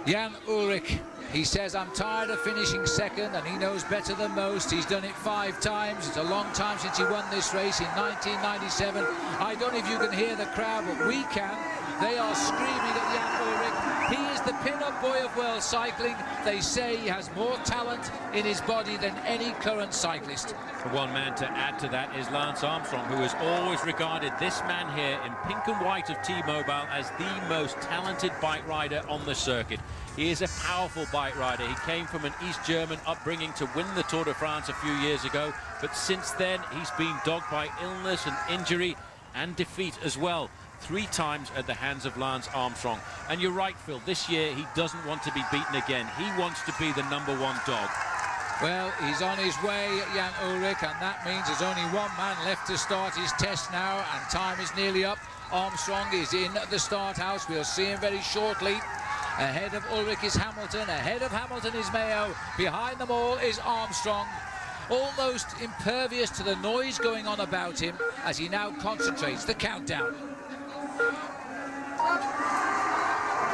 Jan Ullrich, he says, I'm tired of finishing second, and he knows better than most. He's done it 5 times. It's a long time since he won this race in 1997. I don't know if you can hear the crowd, but we can. They are screaming at Jan Ullrich. He is the pin-up boy of world cycling. They say he has more talent in his body than any current cyclist. One man to add to that is Lance Armstrong, who has always regarded this man here in pink and white of T-Mobile as the most talented bike rider on the circuit. He is a powerful bike rider. He came from an East German upbringing to win the Tour de France a few years ago, but since then he's been dogged by illness and injury and defeat as well. 3 times at the hands of Lance Armstrong. And you're right, Phil, this year he doesn't want to be beaten again. He wants to be the #1 dog. Well, he's on his way, Jan Ullrich, and that means there's only one man left to start his test now, and time is nearly up. Armstrong is in the start house. We'll see him very shortly. Ahead of Ullrich is Hamilton. Ahead of Hamilton is Mayo. Behind them all is Armstrong, almost impervious to the noise going on about him as he now concentrates. The countdown.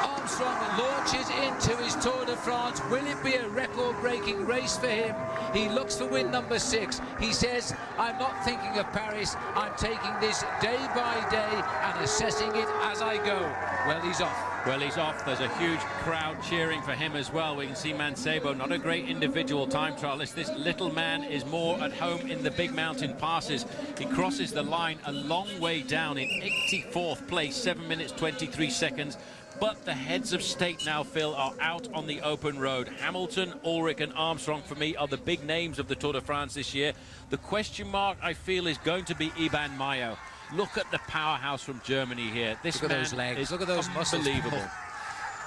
Armstrong launches into his Tour de France. Will it be a record-breaking race for him? He looks for win number 6. He says, I'm not thinking of Paris. I'm taking this day by day and assessing it as I go. Well, he's off. Well, he's off. There's a huge crowd cheering for him as well. We can see Mancebo, not a great individual time trialist. This little man is more at home in the big mountain passes. He crosses the line a long way down in 84th place, 7 minutes 23 seconds. But the heads of state now, Phil, are out on the open road. Hamilton, Ullrich and Armstrong, for me, are the big names of the Tour de France this year. The question mark, I feel, is going to be Iban Mayo. Look at the powerhouse from Germany here. This Look at man those legs. is Look at those unbelievable. muscles.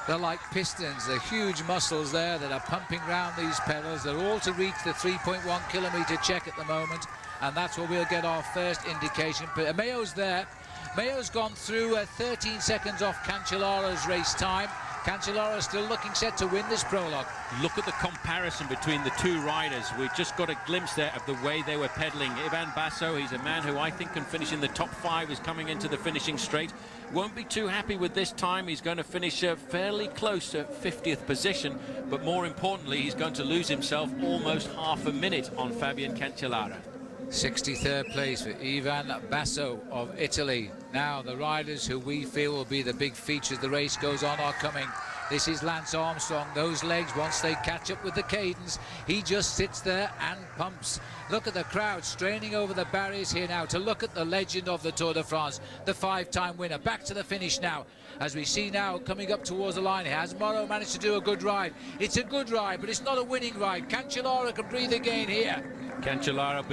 They're like pistons. They're huge muscles there that are pumping round these pedals. They're all to reach the 3.1 kilometre check at the moment, and that's where we'll get our first indication. But Mayo's there. Mayo's gone through 13 seconds off Cancellara's race time. Cancellara still looking set to win this prologue. Look at the comparison between the two riders. We just got a glimpse there of the way they were pedaling. Ivan Basso, he's a man who I think can finish in the top 5, is coming into the finishing straight. Won't be too happy with this time. He's going to finish fairly close to 50th position, but more importantly, he's going to lose himself almost half a minute on Fabian Cancellara. 63rd place for Ivan Basso of Italy. Now the riders who we feel will be the big features the race goes on are coming. This is Lance Armstrong. Those legs, once they catch up with the cadence, he just sits there and pumps. Look at the crowd straining over the barriers here now to look at the legend of the Tour de France, the 5-time winner. Back to the finish now. As we see now, coming up towards the line, has Morrow managed to do a good ride? It's a good ride, but it's not a winning ride. Cancellara can breathe again here. Cancellara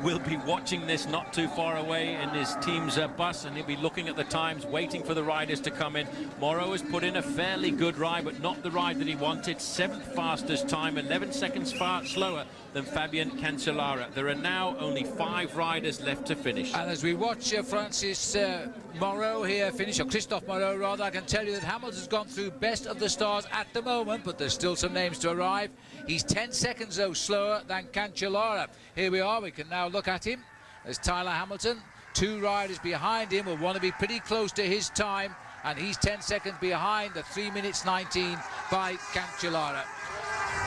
will be watching this not too far away in his team's bus, and he'll be looking at the times, waiting for the riders to come in. Morrow has put in a fairly good ride, but not the ride that he wanted. 7th fastest time, 11 seconds far slower than Fabian Cancellara. There are now only 5 riders left to finish. And as we watch Francis Morrow here finish, or Christophe Morrow rather, I can tell you that Hamilton's gone through best of the stars at the moment, but there's still some names to arrive. He's 10 seconds though slower than Cancellara. Here we are, we can now look at him. There's Tyler Hamilton. 2 riders behind him will want to be pretty close to his time, and he's 10 seconds behind the 3 minutes 19 by Cancellara.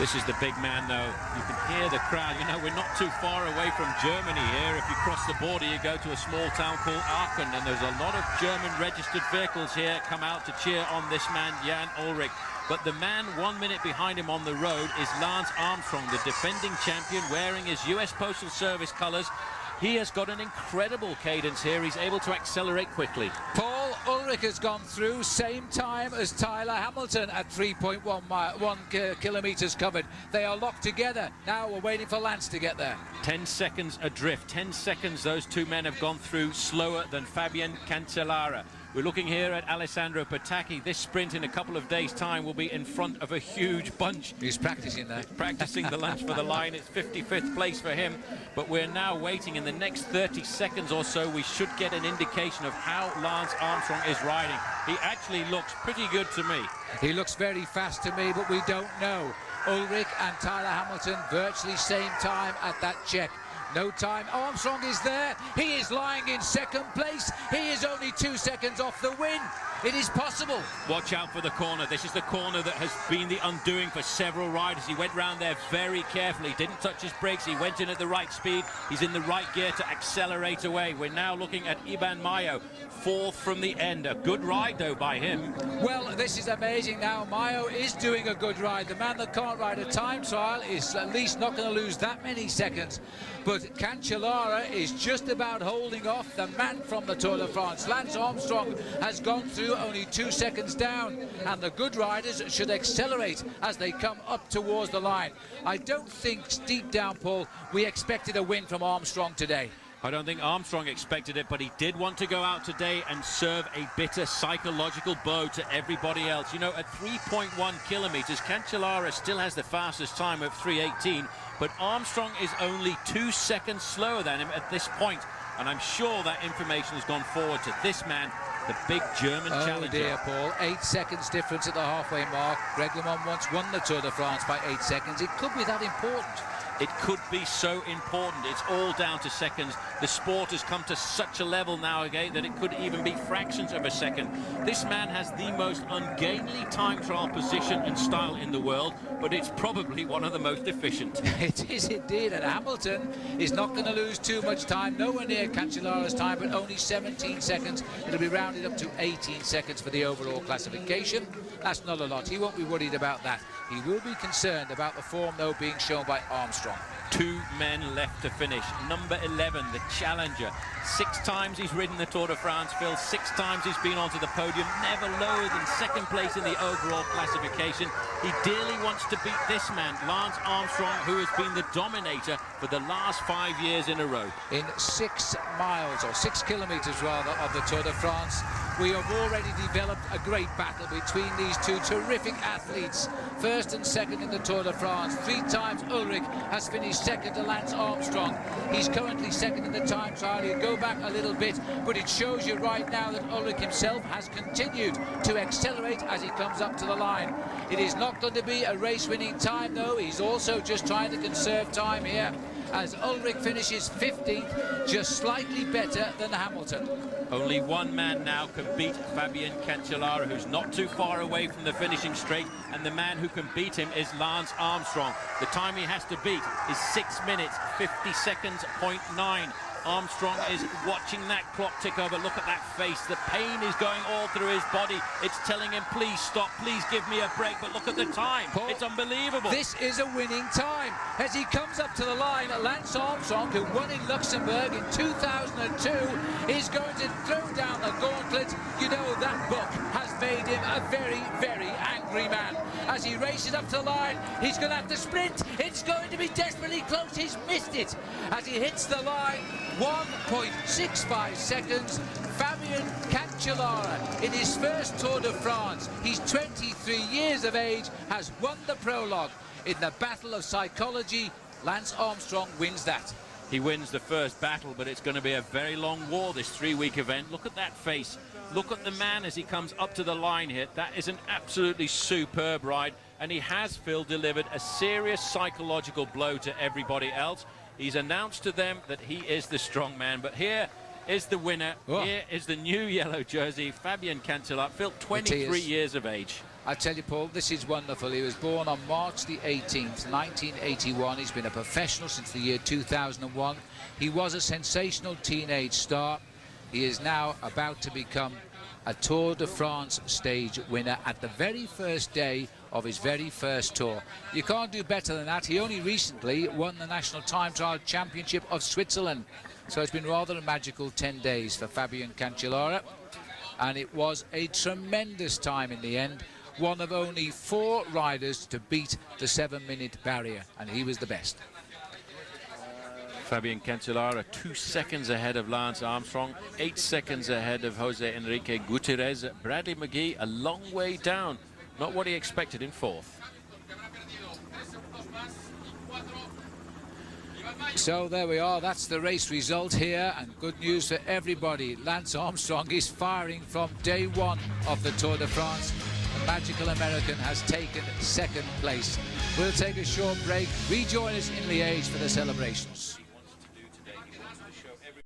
This is the big man, though. You can hear the crowd. You know, we're not too far away from Germany here. If you cross the border, you go to a small town called Aachen, and there's a lot of German-registered vehicles here come out to cheer on this man, Jan Ullrich. But the man 1 minute behind him on the road is Lance Armstrong, the defending champion, wearing his US Postal Service colours. He has got an incredible cadence here. He's able to accelerate quickly. Paul Ullrich has gone through same time as Tyler Hamilton at 3.1 kilometres covered. They are locked together. Now we're waiting for Lance to get there. 10 seconds adrift. 10 seconds those two men have gone through slower than Fabian Cancellara. We're looking here at Alessandro Patacchi. This sprint in a couple of days' time will be in front of a huge bunch. He's practicing there. Practicing the lunge for the line. It's 55th place for him. But we're now waiting. In the next 30 seconds or so, we should get an indication of how Lance Armstrong is riding. He actually looks pretty good to me. He looks very fast to me, but we don't know. Ullrich and Tyler Hamilton virtually same time at that check. No time. Armstrong is there. He is lying in 2nd place. He is only 2 seconds off the win. It is possible. Watch out for the corner. This is the corner that has been the undoing for several riders. He went round there very carefully. Didn't touch his brakes. He went in at the right speed. He's in the right gear to accelerate away. We're now looking at Iban Mayo, 4th from the end. A good ride, though, by him. Well, this is amazing now. Mayo is doing a good ride. The man that can't ride a time trial is at least not going to lose that many seconds. But Cancellara is just about holding off the man from the Tour de France. Lance Armstrong has gone through only 2 seconds down, and the good riders should accelerate as they come up towards the line. I don't think, deep down, Paul, we expected a win from Armstrong today. I don't think Armstrong expected it, but he did want to go out today and serve a bitter psychological blow to everybody else. You know, at 3.1 kilometres, Cancellara still has the fastest time of 3:18, but Armstrong is only 2 seconds slower than him at this point. And I'm sure that information has gone forward to this man, the big German challenger. Oh dear, Paul. 8 seconds difference at the halfway mark. Greg LeMond once won the Tour de France by 8 seconds. It could be that important. It could be so important. It's all down to seconds. The sport has come to such a level now again that it could even be fractions of a second. This man has the most ungainly time trial position and style in the world, but it's probably one of the most efficient. It is indeed, and Hamilton is not going to lose too much time. Nowhere near Cancellara's time, but only 17 seconds. It'll be rounded up to 18 seconds for the overall classification. That's not a lot. He won't be worried about that. He will be concerned about the form, though, being shown by Armstrong. 2 men left to finish. Number 11, the challenger. 6 times he's ridden the Tour de France, Phil. 6 times he's been onto the podium, never lower than second place in the overall classification. He dearly wants to beat this man, Lance Armstrong, who has been the dominator for the last 5 years in a row. In 6 miles, or 6 kilometres rather, of the Tour de France, we have already developed a great battle between these two terrific athletes. First and second in the Tour de France. 3 times Ulrich has finished second to Lance Armstrong. He's currently second in the time trial. He'll go back a little bit, but it shows you right now that Ulrich himself has continued to accelerate as he comes up to the line. It is not going to be a race-winning time, though. He's also just trying to conserve time here, as Ulrich finishes 15th, just slightly better than Hamilton. Only one man now can beat Fabian Cancellara, who's not too far away from the finishing straight, and the man who can beat him is Lance Armstrong. The time he has to beat is 6 minutes, 50 seconds, 0.9. Armstrong is watching that clock tick over. Look at that face. The pain is going all through his body. It's telling him, please stop, please give me a break. But look at the time. Paul, it's unbelievable. This is a winning time. As he comes up to the line, Lance Armstrong, who won in Luxembourg in 2002, is going to throw down the gauntlet. You know, that book has made him a very, very angry man. As he races up to the line, he's going to have to sprint. It's going to be desperately close. He's missed it. As he hits the line, 1.65 seconds. Fabian Cancellara, in his first Tour de France, he's 23 years of age, has won the prologue. In the battle of psychology, Lance Armstrong wins that. He wins the first battle, but it's going to be a very long war, this 3-week event. Look at that face. Look at the man as he comes up to the line here. That is an absolutely superb ride, and he has, Phil, delivered a serious psychological blow to everybody else. He's announced to them that he is the strong man, but here is the winner. Oh. Here is the new yellow jersey, Fabian Cancellara. Phil, 23 years of age. I tell you, Paul, this is wonderful. He was born on March the 18th, 1981. He's been a professional since the year 2001. He was a sensational teenage star. He is now about to become a Tour de France stage winner at the very first day of his very first tour. You can't do better than that. He only recently won the National Time Trial Championship of Switzerland. So it's been rather a magical 10 days for Fabian Cancellara. And it was a tremendous time in the end. One of only 4 riders to beat the 7-minute barrier, and he was the best. Fabian Cancellara 2 seconds ahead of Lance Armstrong, 8 seconds ahead of Jose Enrique Gutierrez. Bradley McGee a long way down, not what he expected in 4th. So there we are, that's the race result here, and good news for everybody. Lance Armstrong is firing from day 1 of the Tour de France. The magical American has taken 2nd place. We'll take a short break. Rejoin us in Liège for the celebrations.